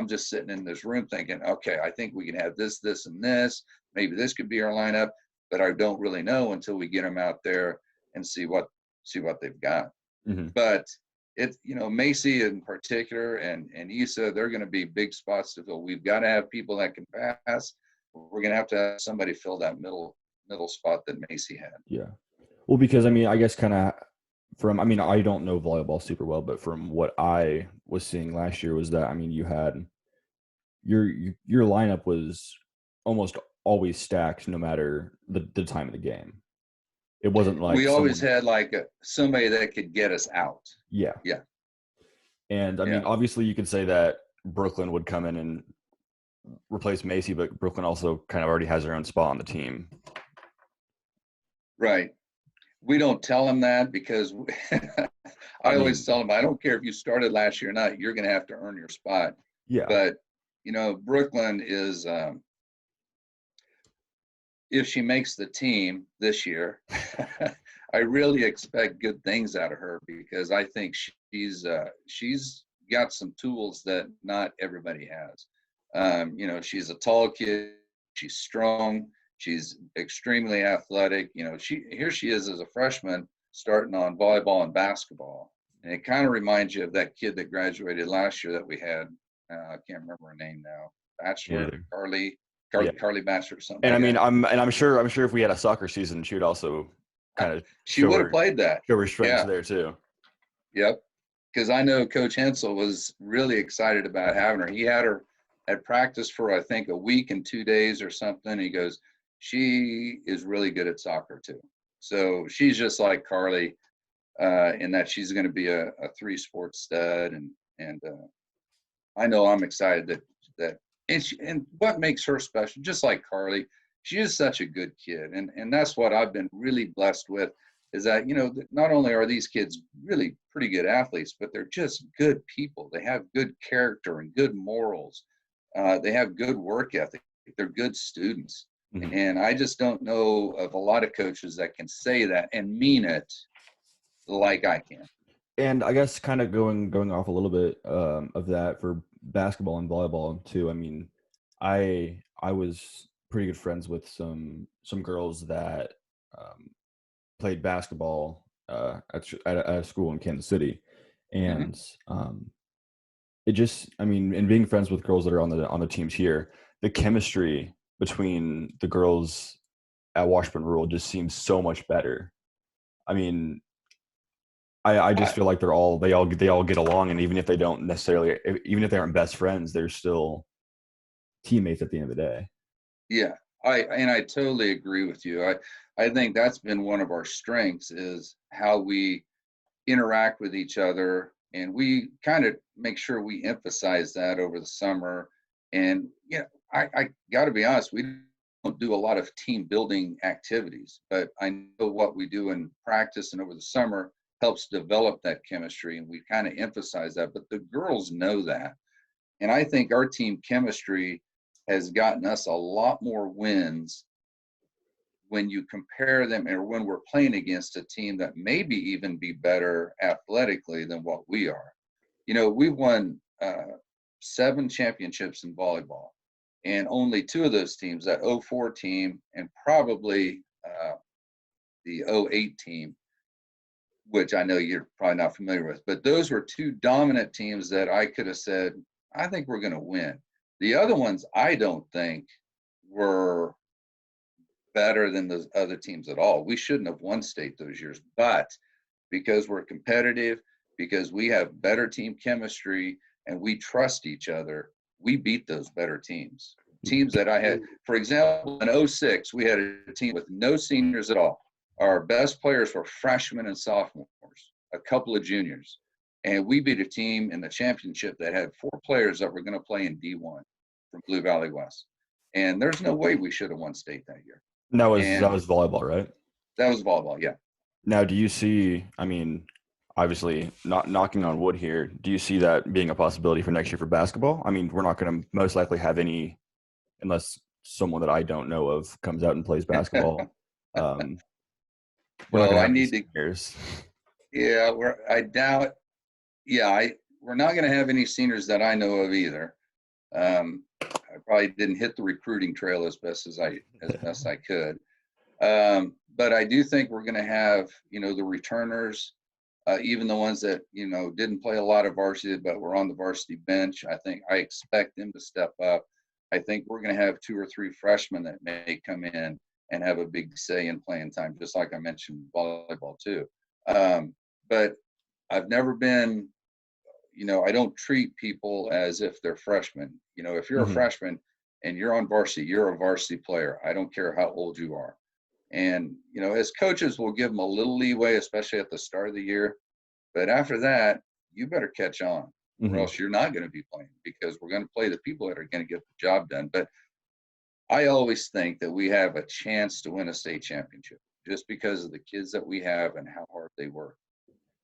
[SPEAKER 2] just sitting in this room thinking, okay, I think we can have this, this, and this. Maybe this could be our lineup, but I don't really know until we get them out there and see what they've got.
[SPEAKER 1] Mm-hmm.
[SPEAKER 2] But Macy in particular and Issa, they're going to be big spots to fill. We've got to have people that can pass. We're going to have somebody fill that middle spot that Macy had.
[SPEAKER 1] Yeah. Well, because I guess kind of I don't know volleyball super well, but from what I was seeing last year was that, you had your lineup was almost always stacked no matter the time of the game. It wasn't like
[SPEAKER 2] we always had like somebody that could get us out.
[SPEAKER 1] Yeah.
[SPEAKER 2] Yeah.
[SPEAKER 1] And obviously you could say that Brooklyn would come in and replace Macy, but Brooklyn also kind of already has their own spot on the team.
[SPEAKER 2] Right. We don't tell them that because I always tell them, I don't care if you started last year or not, you're going to have to earn your spot.
[SPEAKER 1] Yeah.
[SPEAKER 2] But, Brooklyn is, if she makes the team this year, I really expect good things out of her, because I think she's got some tools that not everybody has. She's a tall kid, she's strong, she's extremely athletic. Here she is as a freshman starting on volleyball and basketball. And it kind of reminds you of that kid that graduated last year that we had. I can't remember her name now. Bachelor, Carly Bachelor or something.
[SPEAKER 1] And I'm sure if we had a soccer season, she would also kind of
[SPEAKER 2] she would have played that.
[SPEAKER 1] Show her strengths there too.
[SPEAKER 2] Yep. Because I know Coach Hensel was really excited about having her. He had her at practice for, I think, a week and 2 days or something. He goes, she is really good at soccer too. So she's just like Carly in that she's going to be a 3-sport stud. And I know I'm excited that and what makes her special, just like Carly, she is such a good kid. And that's what I've been really blessed with, is that, not only are these kids really pretty good athletes, but they're just good people. They have good character and good morals. They have good work ethic. They're good students. Mm-hmm. And I just don't know of a lot of coaches that can say that and mean it like I can.
[SPEAKER 1] And I guess kind of going off a little bit of that for basketball and volleyball too. I was pretty good friends with some girls that played basketball at a school in Kansas City, and it just and being friends with girls that are on the teams here, the chemistry between the girls at Washburn Rural just seems so much better. I just feel like they all get along, and even if they don't necessarily, even if they aren't best friends, they're still teammates at the end of the day.
[SPEAKER 2] Yeah, I totally agree with you. I think that's been one of our strengths, is how we interact with each other, and we kind of make sure we emphasize that over the summer. And I got to be honest, we don't do a lot of team building activities, but I know what we do in practice and over the summer helps develop that chemistry, and we kind of emphasize that. But the girls know that, and I think our team chemistry has gotten us a lot more wins when you compare them, or when we're playing against a team that maybe even be better athletically than what we are. We've won 7 championships in volleyball, and only 2 of those teams, that 04 team and probably the 08 team, which I know you're probably not familiar with, but those were two dominant teams that I could have said, I think we're going to win. The other ones, I don't think were better than those other teams at all. We shouldn't have won state those years, but because we're competitive, because we have better team chemistry and we trust each other, we beat those better teams. Teams that I had, for example, in 06, we had a team with no seniors at all. Our best players were freshmen and sophomores, a couple of juniors. And we beat a team in the championship that had 4 players that were going to play in D1 from Blue Valley West. And there's no way we should have won state that year.
[SPEAKER 1] That
[SPEAKER 2] And
[SPEAKER 1] was volleyball, right?
[SPEAKER 2] that was volleyball, yeah.
[SPEAKER 1] Now, do you see, I mean, obviously not knocking on wood here, do you see that being a possibility for next year for basketball? I mean, we're not going to most likely have any, unless someone that I don't know of comes out and plays basketball. We're not
[SPEAKER 2] Well,
[SPEAKER 1] going to
[SPEAKER 2] I
[SPEAKER 1] have
[SPEAKER 2] need
[SPEAKER 1] any
[SPEAKER 2] to,
[SPEAKER 1] seniors.
[SPEAKER 2] yeah, I doubt, yeah, we're not going to have any seniors that I know of either. I probably didn't hit the recruiting trail as best I could. But I do think we're going to have, the returners, even the ones that, didn't play a lot of varsity, but were on the varsity bench. I expect them to step up. I think we're going to have 2 or 3 freshmen that may come in and have a big say in playing time, just like I mentioned volleyball too. But I've never been, I don't treat people as if they're freshmen. If you're a freshman and you're on varsity, you're a varsity player. I don't care how old you are. And, as coaches, we'll give them a little leeway, especially at the start of the year. But after that, you better catch on, or else you're not going to be playing, because we're going to play the people that are going to get the job done. But I always think that we have a chance to win a state championship just because of the kids that we have and how hard they work.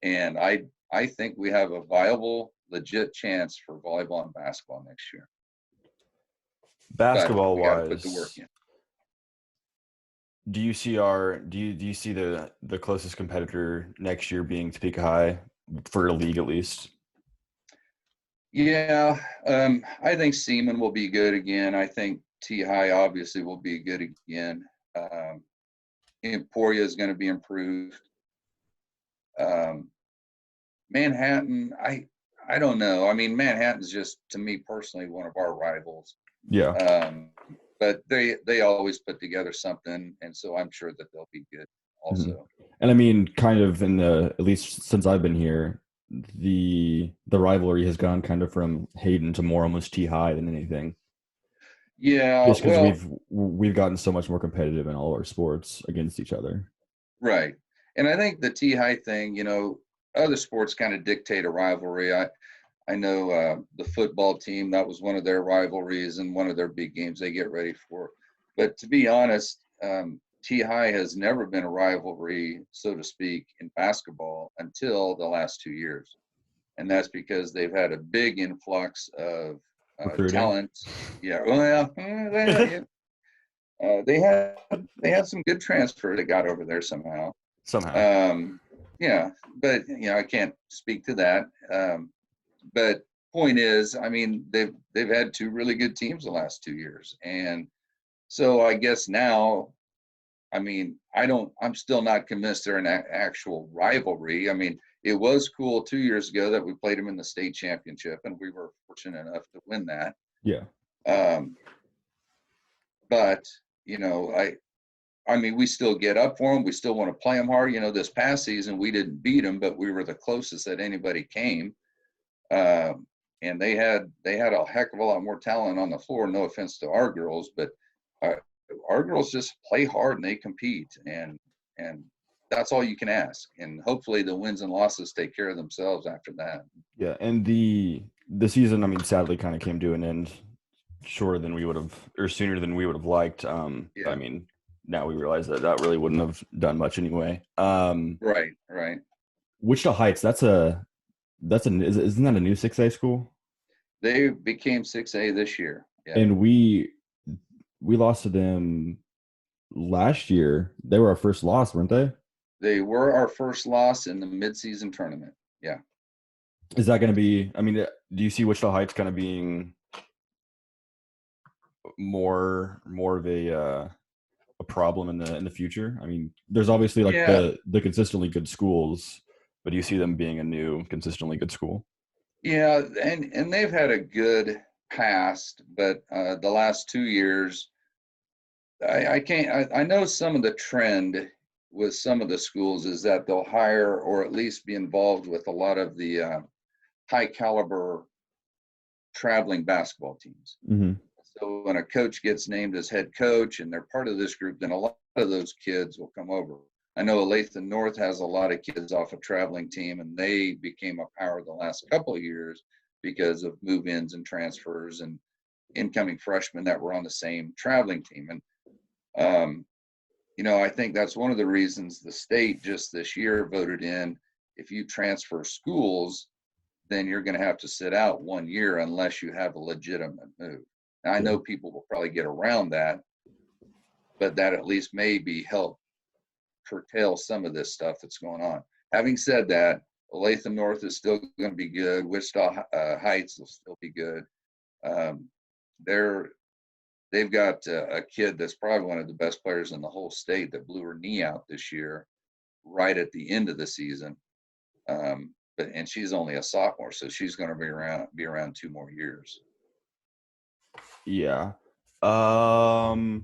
[SPEAKER 2] And I think we have a viable, legit chance for volleyball and basketball next year.
[SPEAKER 1] Basketball
[SPEAKER 2] but we got to put the work
[SPEAKER 1] wise,
[SPEAKER 2] in.
[SPEAKER 1] do you see the closest competitor next year being Topeka High for a league at least?
[SPEAKER 2] Yeah, I think Seaman will be good again. I think T High obviously will be good again. Emporia is going to be improved. Manhattan, I don't know. I mean, Manhattan's just, to me personally, one of our rivals.
[SPEAKER 1] Yeah.
[SPEAKER 2] But they always put together something, and so I'm sure that they'll be good also.
[SPEAKER 1] And I mean, kind of at least since I've been here, the rivalry has gone kind of from Hayden to more almost T High than anything.
[SPEAKER 2] Yeah,
[SPEAKER 1] Just because
[SPEAKER 2] well,
[SPEAKER 1] we've gotten so much more competitive in all our sports against each other.
[SPEAKER 2] right. And I think the T High thing, other sports kind of dictate a rivalry. I know the football team, that was one of their rivalries and one of their big games they get ready for. But to be honest, T High has never been a rivalry, so to speak, in basketball until the last 2 years. And that's because they've had a big influx of
[SPEAKER 1] Recruiting.
[SPEAKER 2] talent. Yeah, well, they had some good transfer that got over there somehow. Yeah, but I can't speak to that. But point is, I mean, they've had 2 really good teams the last 2 years, and so I guess now, I mean, I'm still not convinced they're an actual rivalry. I mean, it was cool 2 years ago that we played them in the state championship, and we were fortunate enough to win that.
[SPEAKER 1] Yeah.
[SPEAKER 2] But I mean, we still get up for them. We still want to play them hard. This past season we didn't beat them, but we were the closest that anybody came. And they had a heck of a lot more talent on the floor. No offense to our girls, but our girls just play hard and they compete, and that's all you can ask. And hopefully the wins and losses take care of themselves after that.
[SPEAKER 1] Yeah, and the season, I mean, sadly, kind of came to an end shorter than we would have, or sooner than we would have liked.
[SPEAKER 2] Yeah.
[SPEAKER 1] I mean, now we realize that really wouldn't have done much anyway.
[SPEAKER 2] Right.
[SPEAKER 1] Wichita Heights, isn't that a new 6A school?
[SPEAKER 2] They became 6A this year. Yeah.
[SPEAKER 1] And we lost to them last year. They were our first loss, weren't they?
[SPEAKER 2] They were our first loss in the midseason tournament. Yeah.
[SPEAKER 1] Is that going to be, I mean, do you see Wichita Heights kind of being more of a problem in the future? I mean, there's obviously like the consistently good schools, But do you see them being a new, consistently good school?
[SPEAKER 2] Yeah, and they've had a good past, but the last 2 years, I can't. I know some of the trend with some of the schools is that they'll hire or at least be involved with a lot of the high caliber traveling basketball teams.
[SPEAKER 1] Mm-hmm.
[SPEAKER 2] So when a coach gets named as head coach and they're part of this group, then a lot of those kids will come over. I know Olathe North has a lot of kids off a traveling team, and they became a power the last couple of years because of move-ins and transfers and incoming freshmen that were on the same traveling team. And I think that's one of the reasons the state just this year voted in, if you transfer schools, then you're going to have to sit out 1 year unless you have a legitimate move. Now, I
[SPEAKER 1] Yeah.
[SPEAKER 2] know people will probably get around that, but that at least maybe help curtail some of this stuff that's going on. Having said that, Olathe North is still going to be good. Wichita Heights will still be good. They're they've got a kid that's probably one of the best players in the whole state that blew her knee out this year, right at the end of the season. And she's only a sophomore, so she's going to be around 2 more years.
[SPEAKER 1] Yeah. So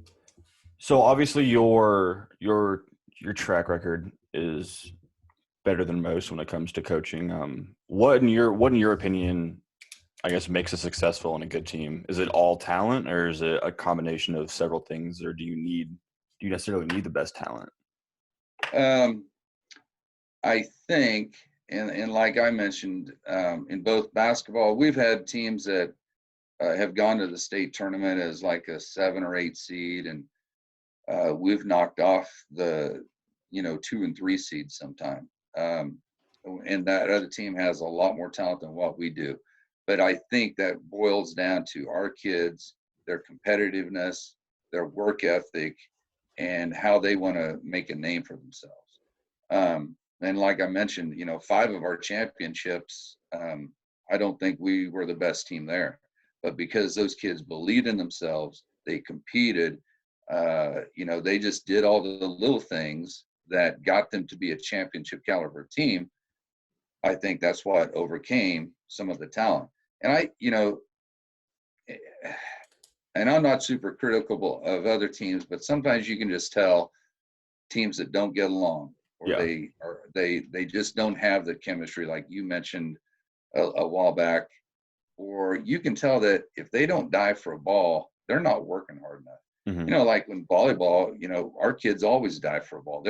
[SPEAKER 1] obviously your track record is better than most when it comes to coaching. What in your opinion, I guess, makes a successful and a good team? Is it all talent, or is it a combination of several things, or do you necessarily need the best talent?
[SPEAKER 2] Um, I think, and like I mentioned, in both basketball, we've had teams that have gone to the state tournament as like a 7 or 8 seed, and we've knocked off the 2 and 3 seeds sometime. And that other team has a lot more talent than what we do. But I think that boils down to our kids, their competitiveness, their work ethic, and how they want to make a name for themselves. And like I mentioned, 5 of our championships, I don't think we were the best team there. But because those kids believed in themselves, they competed, they just did all the little things that got them to be a championship caliber team. I think that's what overcame some of the talent. And and I'm not super critical of other teams, but sometimes you can just tell teams that don't get along, or
[SPEAKER 1] Yeah.
[SPEAKER 2] they just don't have the chemistry, like you mentioned a while back, or you can tell that if they don't dive for a ball, they're not working hard enough.
[SPEAKER 1] Mm-hmm.
[SPEAKER 2] Like when volleyball, our kids always dive for a ball.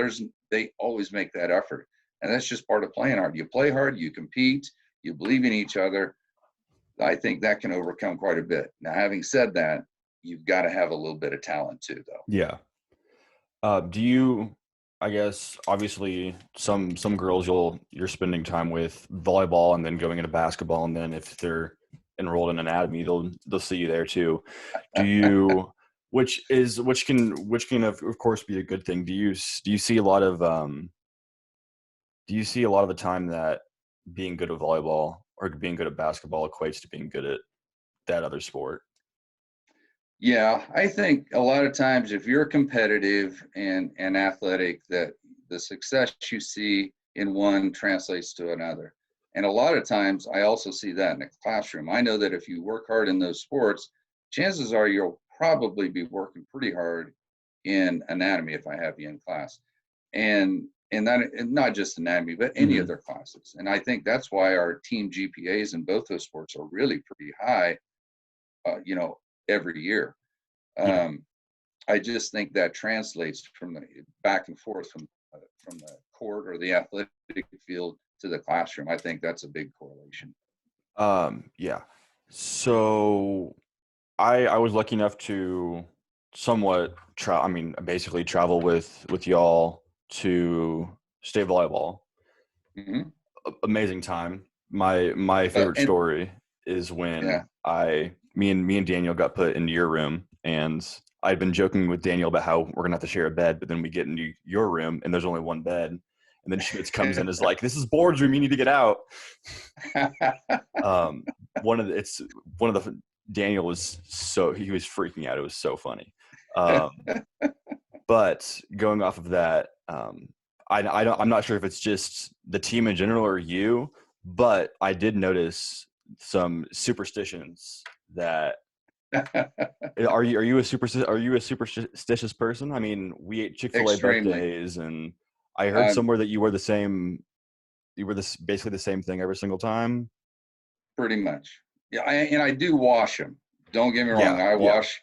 [SPEAKER 2] They always make that effort. And that's just part of playing hard. You play hard, you compete, you believe in each other. I think that can overcome quite a bit. Now, having said that, you've got to have a little bit of talent too, though.
[SPEAKER 1] Yeah. Do you? I guess obviously some girls you're spending time with volleyball and then going into basketball, and then if they're enrolled in anatomy, they'll see you there too. Do you? Which can of course be a good thing. Do you see a lot of the time that being good at volleyball or being good at basketball equates to being good at that other sport?
[SPEAKER 2] Yeah, I think a lot of times if you're competitive and athletic, that the success you see in one translates to another. And a lot of times I also see that in the classroom. I know that if you work hard in those sports, chances are you'll probably be working pretty hard in anatomy if I have you in class. And that, and not just anatomy, but any
[SPEAKER 1] Mm-hmm.
[SPEAKER 2] of their classes. And I think that's why our team GPAs in both those sports are really pretty high, every year.
[SPEAKER 1] Yeah.
[SPEAKER 2] Um, I just think that translates from the back and forth from the court or the athletic field to the classroom. I think that's a big correlation.
[SPEAKER 1] Yeah. So I was lucky enough to somewhat basically travel with y'all to state volleyball.
[SPEAKER 2] Hmm.
[SPEAKER 1] Amazing time. My favorite
[SPEAKER 2] And
[SPEAKER 1] story is when
[SPEAKER 2] yeah,
[SPEAKER 1] me and Daniel got put into your room, and I'd been joking with Daniel about how we're gonna have to share a bed, but then we get into your room and there's only one bed, and then Schmitz comes in and is like, "This is Board's room. You need to get out." Um, one of the Daniel he was freaking out. It was so funny. Um, but going off of that, I'm not sure if it's just the team in general or you, but I did notice some superstitions that are you a superstitious person? I mean, we ate Chick-fil-A
[SPEAKER 2] Extremely.
[SPEAKER 1] birthdays, and I heard
[SPEAKER 2] I'm
[SPEAKER 1] somewhere that you were the same. You were this basically the same thing every single time.
[SPEAKER 2] pretty much. Yeah, and I do wash them. Don't get me wrong,
[SPEAKER 1] Yeah,
[SPEAKER 2] I
[SPEAKER 1] yeah,
[SPEAKER 2] wash,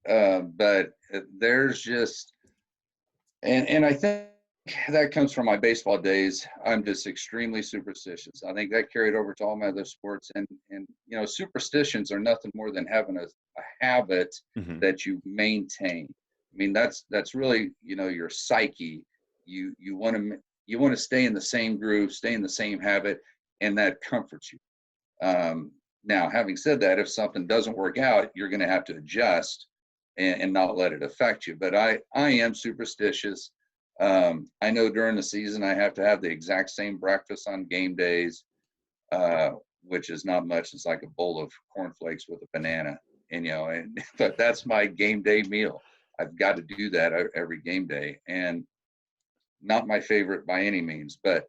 [SPEAKER 2] but there's just, and I think that comes from my baseball days. I'm just extremely superstitious. I think that carried over to all my other sports, and superstitions are nothing more than having a habit
[SPEAKER 1] hmm
[SPEAKER 2] that you maintain. I mean, that's really your psyche. You want to stay in the same groove, stay in the same habit, and that comforts you. Now, having said that, if something doesn't work out, you're going to have to adjust and not let it affect you. But I am superstitious. I know during the season I have to have the exact same breakfast on game days, uh, which is not much. It's like a bowl of cornflakes with a banana, but that's my game day meal. I've got to do that every game day, and not my favorite by any means, but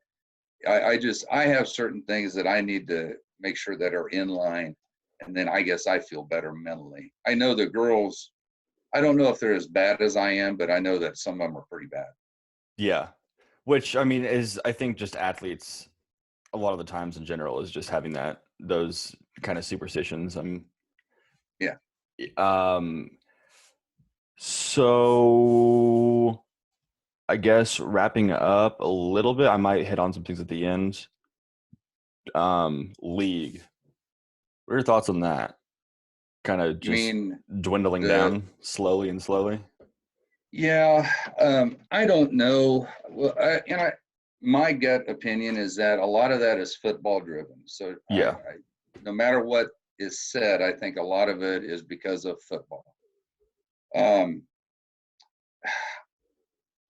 [SPEAKER 2] I have certain things that I need to make sure that are in line, and then I guess I feel better mentally. I know the girls. I don't know if they're as bad as I am, but I know that some of them are pretty bad.
[SPEAKER 1] yeah. Which I mean is I think just athletes a lot of the times in general is just having those kind of superstitions.
[SPEAKER 2] Yeah.
[SPEAKER 1] Um, so I guess wrapping up a little bit, I might hit on some things at the end. League. What are your thoughts on that? Kind of
[SPEAKER 2] You
[SPEAKER 1] just
[SPEAKER 2] mean
[SPEAKER 1] dwindling
[SPEAKER 2] the?
[SPEAKER 1] down slowly and slowly.
[SPEAKER 2] Yeah. I don't know. Well, my gut opinion is that a lot of that is football driven. So
[SPEAKER 1] Yeah.
[SPEAKER 2] no matter what is said, I think a lot of it is because of football. Um,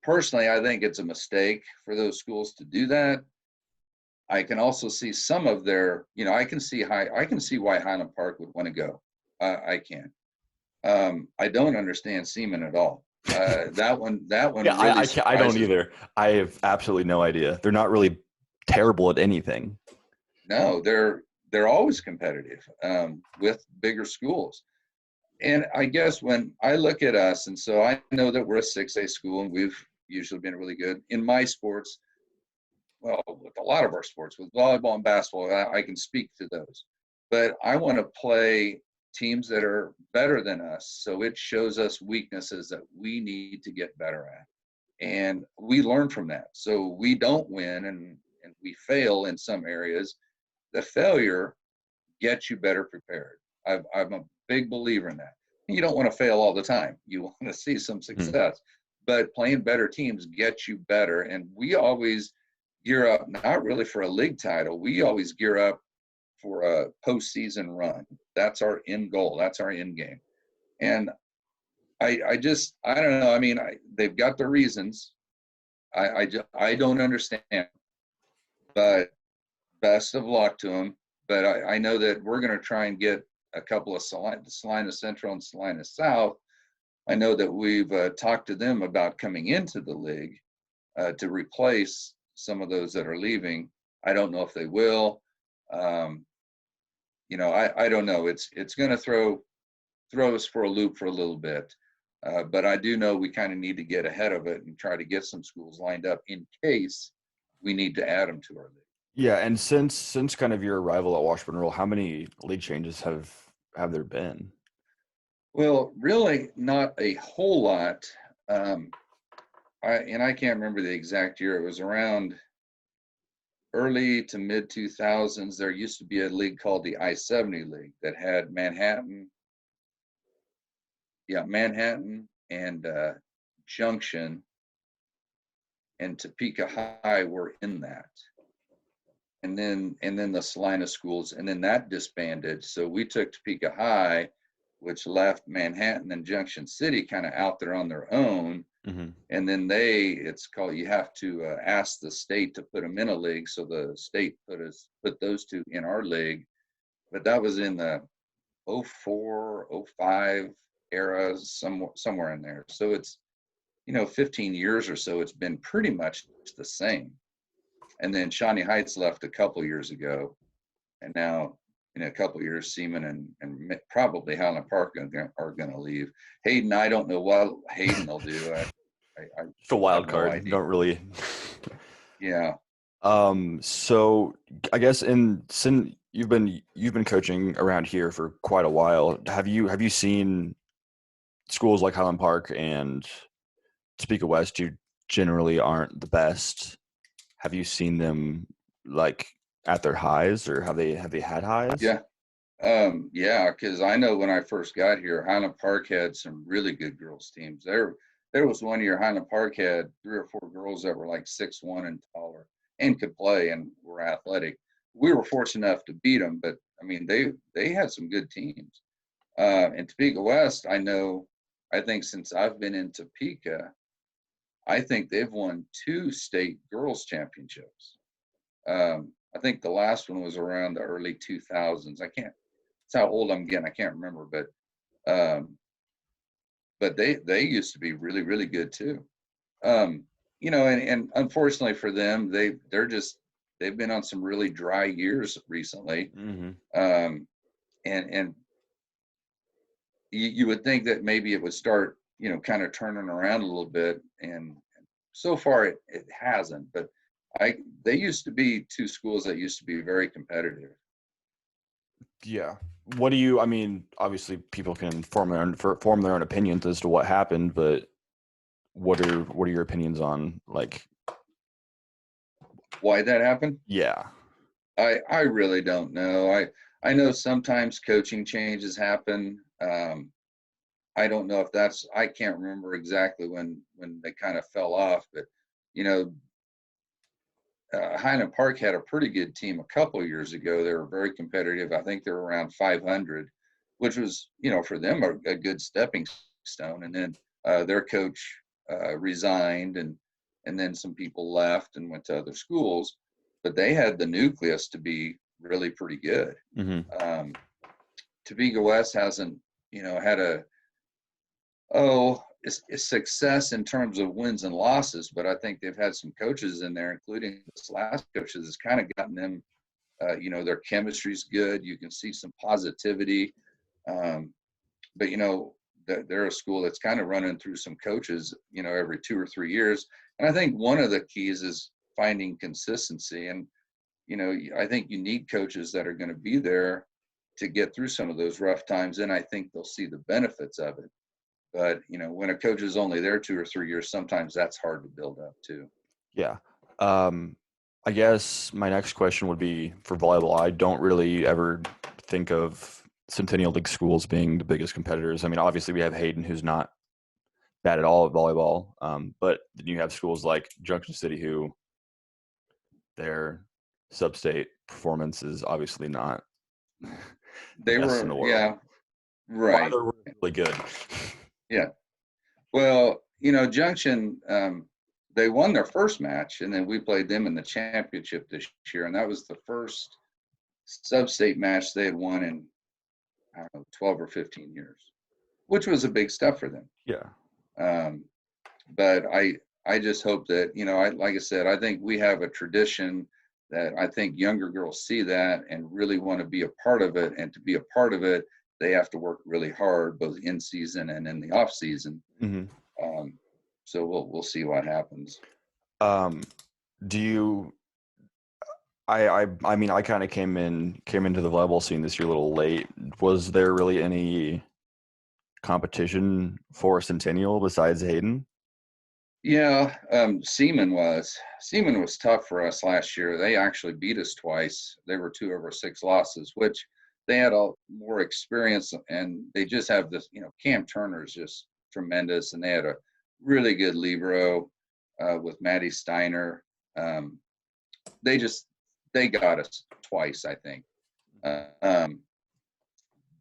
[SPEAKER 2] Personally, I think it's a mistake for those schools to do that. I can also see some of their, I can see why Highland Park would want to go. I can. I don't understand Seaman at all. That one
[SPEAKER 1] Yeah,
[SPEAKER 2] really
[SPEAKER 1] I don't
[SPEAKER 2] surprises me.
[SPEAKER 1] either. I have absolutely no idea. They're not really terrible at anything.
[SPEAKER 2] No, they're always competitive with bigger schools. And I guess when I look at us, and so I know that we're a 6A school, and we've usually been really good in my sports. Well, with a lot of our sports, with volleyball and basketball, I can speak to those. But I want to play teams that are better than us. So it shows us weaknesses that we need to get better at. And we learn from that. So we don't win and we fail in some areas. The failure gets you better prepared. I'm a big believer in that. You don't want to fail all the time. You want to see some
[SPEAKER 1] Mhm.
[SPEAKER 2] success, but playing better teams gets you better. And we always gear up, not really for a league title. We always gear up for a postseason run. That's our end goal. That's our end game. And I don't know. I mean, they've got their reasons. I don't understand, but best of luck to them. But I know that we're going to try and get a couple of Salina Central and Salina South. I know that we've talked to them about coming into the league to replace some of those that are leaving. I don't know if they will. Um, I don't know. It's going to throw us for a loop for a little bit. But I do know we kind of need to get ahead of it and try to get some schools lined up in case we need to add them to our league.
[SPEAKER 1] Yeah, and since kind of your arrival at Washburn Rural, how many league changes have there been?
[SPEAKER 2] Well, really not a whole lot. Um, I can't remember the exact year. It was around early to mid 2000s. There used to be a league called the I-70 League that had Manhattan and Junction and Topeka High were in that. And then the Salina schools, and then that disbanded. So we took Topeka High, which left Manhattan and Junction City kind of out there on their own.
[SPEAKER 1] hmm
[SPEAKER 2] And then it's called, you have to ask the state to put them in a league. So the state put those two in our league, but that was in the '04, '05 era, somewhere in there. So 15 years or so, it's been pretty much the same. And then Shawnee Heights left a couple years ago, and now in a couple years, Seaman and probably Highland Park are going to leave. Hayden, I don't know what Hayden will do. I
[SPEAKER 1] Just a wild
[SPEAKER 2] have no
[SPEAKER 1] card.
[SPEAKER 2] idea.
[SPEAKER 1] Don't really.
[SPEAKER 2] Yeah.
[SPEAKER 1] So I guess since you've been coaching around here for quite a while, have you seen schools like Highland Park and Topeka West, who generally aren't the best? Have you seen them like at their highs, or have they had highs?
[SPEAKER 2] Yeah. Yeah, because I know when I first got here, Highland Park had some really good girls teams. There was one year Highland Park had 3 or 4 girls that were like 6'1" and taller and could play and were athletic. We were fortunate enough to beat them, but I mean they had some good teams. In Topeka West, I think since I've been in Topeka, I think they've won 2 state girls championships. I think the last one was around the early 2000s. That's how old I'm getting. I can't remember, but they used to be really, really good too. And unfortunately for them, they've been on some really dry years recently.
[SPEAKER 1] Mm-hmm.
[SPEAKER 2] And you would think that maybe it would start, kind of turning around a little bit, and so far it hasn't. But they used to be 2 schools that used to be very competitive.
[SPEAKER 1] Yeah. I mean, obviously people can form their own opinions as to what happened, but what are your opinions on, like,
[SPEAKER 2] Why that happened?
[SPEAKER 1] yeah.
[SPEAKER 2] I really don't know. I know sometimes coaching changes happen. I don't know if I can't remember exactly when they kind of fell off, but you know, Highland Park had a pretty good team a couple of years ago. They were very competitive. I think they were around 500, which was, for them a good stepping stone. And then their coach resigned, and then some people left and went to other schools, but they had the nucleus to be really pretty good.
[SPEAKER 1] Mm-hmm.
[SPEAKER 2] Topeka West hasn't, had a success in terms of wins and losses, but I think they've had some coaches in there, including this last coach, that's kind of gotten them, their chemistry's good. You can see some positivity. But, they're a school that's kind of running through some coaches, every 2 or 3 years. And I think one of the keys is finding consistency. And, I think you need coaches that are going to be there to get through some of those rough times. And I think they'll see the benefits of it. But, when a coach is only there 2 or 3 years, sometimes that's hard to build up too.
[SPEAKER 1] Yeah. I guess my next question would be for volleyball. I don't really ever think of Centennial League schools being the biggest competitors. I mean, obviously we have Hayden, who's not bad at all at volleyball. But then you have schools like Junction City, who their sub-state performance is obviously not the best in the world.
[SPEAKER 2] Yeah, right.
[SPEAKER 1] They're really good.
[SPEAKER 2] Yeah. Well, Junction, they won their first match, and then we played them in the championship this year, and that was the first sub-state match they had won in, I don't know, 12 or 15 years, which was a big step for them.
[SPEAKER 1] Yeah.
[SPEAKER 2] But I just hope that, like I said, I think we have a tradition that I think younger girls see that and really want to be a part of it. And to be a part of it, they have to work really hard, both in season and in the off season.
[SPEAKER 1] Mm-hmm.
[SPEAKER 2] So we'll see what happens.
[SPEAKER 1] Do you? I mean, I kind of came into the volleyball scene this year a little late. Was there really any competition for Centennial besides Hayden?
[SPEAKER 2] Yeah, Seaman was tough for us last year. They actually beat us twice. They were 2 of our 6 losses, which they had a more experience, and they just have this, Cam Turner is just tremendous, and they had a really good libero with Maddie Steiner. They got us twice, I think.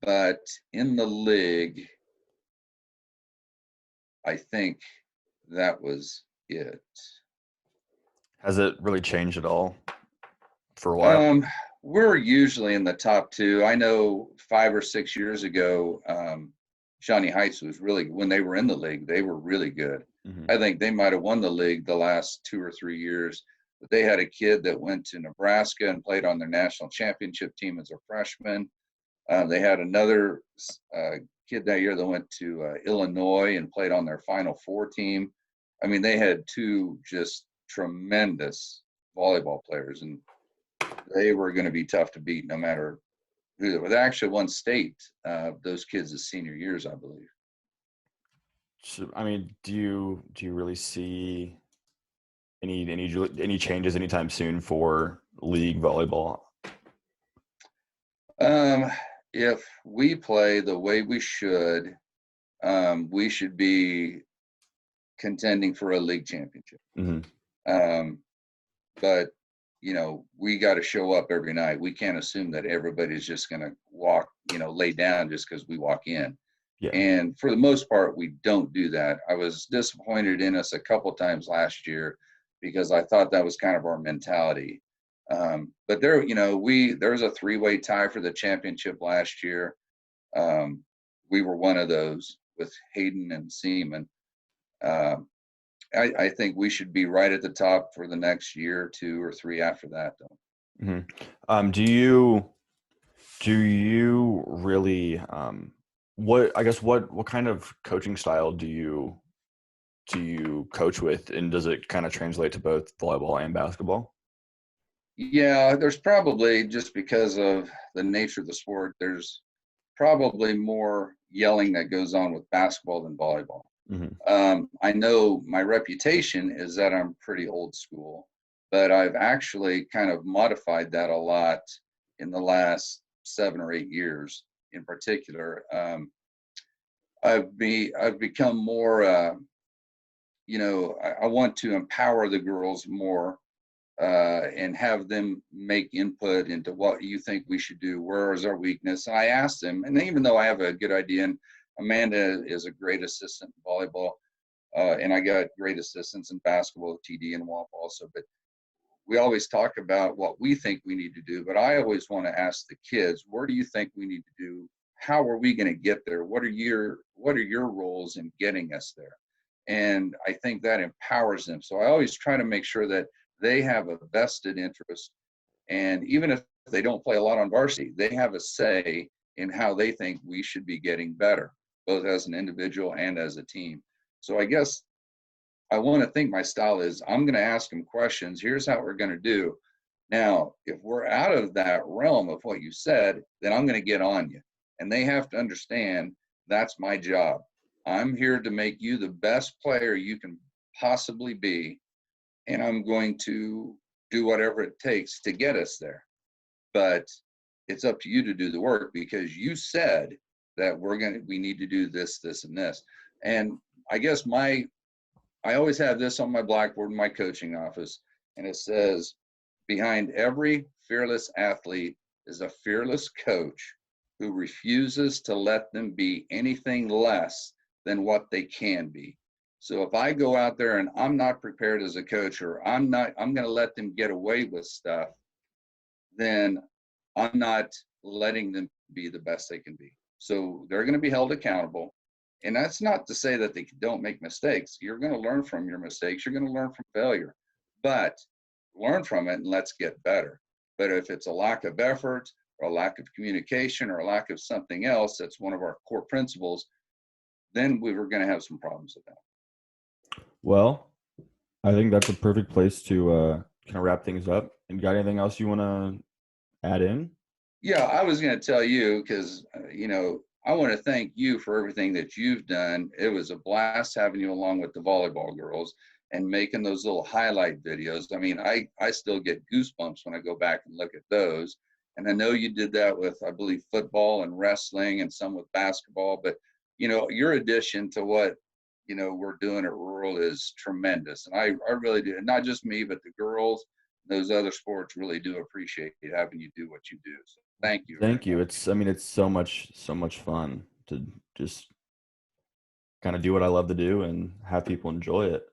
[SPEAKER 2] But in the league, I think that was it.
[SPEAKER 1] Has it really changed at all for a while?
[SPEAKER 2] We're usually in the top 2. I know 5 or 6 years ago, Shawnee Heights was really, when they were in the league, they were really good.
[SPEAKER 1] Hmm.
[SPEAKER 2] I think they might have won the league the last 2 or 3 years. But they had a kid that went to Nebraska and played on their national championship team as a freshman. They had another kid that year that went to Illinois and played on their Final Four team. I mean, they had two just tremendous volleyball players, and they were going to be tough to beat no matter who. They actually won state those kids' senior years, I believe.
[SPEAKER 1] So, I mean, do you really see any changes anytime soon for league volleyball?
[SPEAKER 2] Um, if we play the way we should be contending for a league championship.
[SPEAKER 1] Hmm.
[SPEAKER 2] Um, but we got to show up every night. We can't assume that everybody's just going to walk, lay down just because we walk in.
[SPEAKER 1] Yeah.
[SPEAKER 2] And for the most part, we don't do that. I was disappointed in us a couple times last year because I thought that was kind of our mentality. But there's a three-way tie for the championship last year. We were one of those with Hayden and Seaman. I think we should be right at the top for the next year, 2 or 3 after that, though.
[SPEAKER 1] Hmm. Do you really what kind of coaching style do you coach with, and does it kind of translate to both volleyball and basketball?
[SPEAKER 2] Yeah, there's probably, just because of the nature of the sport, there's probably more yelling that goes on with basketball than volleyball.
[SPEAKER 1] Hmm.
[SPEAKER 2] I know my reputation is that I'm pretty old school, but I've actually kind of modified that a lot in the last 7 or 8 years in particular. I've become more, I want to empower the girls more and have them make input into what you think we should do. Where is our weakness? And I asked them, and even though I have a good idea, and Amanda is a great assistant in volleyball, and I got great assistants in basketball, TD and WAP also, but we always talk about what we think we need to do. But I always want to ask the kids, where do you think we need to do? How are we going to get there? What are your roles in getting us there? And I think that empowers them. So I always try to make sure that they have a vested interest. And even if they don't play a lot on varsity, they have a say in how they think we should be getting better, both as an individual and as a team. So I guess I want to think my style is, I'm going to ask them questions. Here's how we're going to do. Now, if we're out of that realm of what you said, then I'm going to get on you. And they have to understand that's my job. I'm here to make you the best player you can possibly be, and I'm going to do whatever it takes to get us there. But it's up to you to do the work, because you said that we need to do this, this, and this. And I guess I always have this on my blackboard in my coaching office, and it says, behind every fearless athlete is a fearless coach who refuses to let them be anything less than what they can be. So if I go out there and I'm not prepared as a coach, or I'm going to let them get away with stuff, then I'm not letting them be the best they can be. So they're going to be held accountable. And that's not to say that they don't make mistakes. You're going to learn from your mistakes. You're going to learn from failure, but learn from it and let's get better. But if it's a lack of effort, or a lack of communication, or a lack of something else that's one of our core principles, then we were going to have some problems with that.
[SPEAKER 1] Well, I think that's a perfect place to kind of wrap things up. And got anything else you want to add in?
[SPEAKER 2] Yeah, I was going to tell you, because, I want to thank you for everything that you've done. It was a blast having you along with the volleyball girls and making those little highlight videos. I mean, I still get goosebumps when I go back and look at those. And I know you did that with, I believe, football and wrestling and some with basketball. But, your addition to what, we're doing at Rural is tremendous. And I really do. And not just me, but the girls, those other sports really do appreciate having you do what you do. So thank you very
[SPEAKER 1] Thank you.
[SPEAKER 2] much.
[SPEAKER 1] It's so much fun to just kind of do what I love to do and have people enjoy it.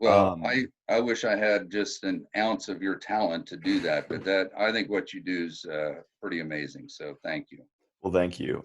[SPEAKER 2] Well,
[SPEAKER 1] Um,
[SPEAKER 2] I wish I had just an ounce of your talent to do that, but I think what you do is pretty amazing. So thank you.
[SPEAKER 1] well, thank you.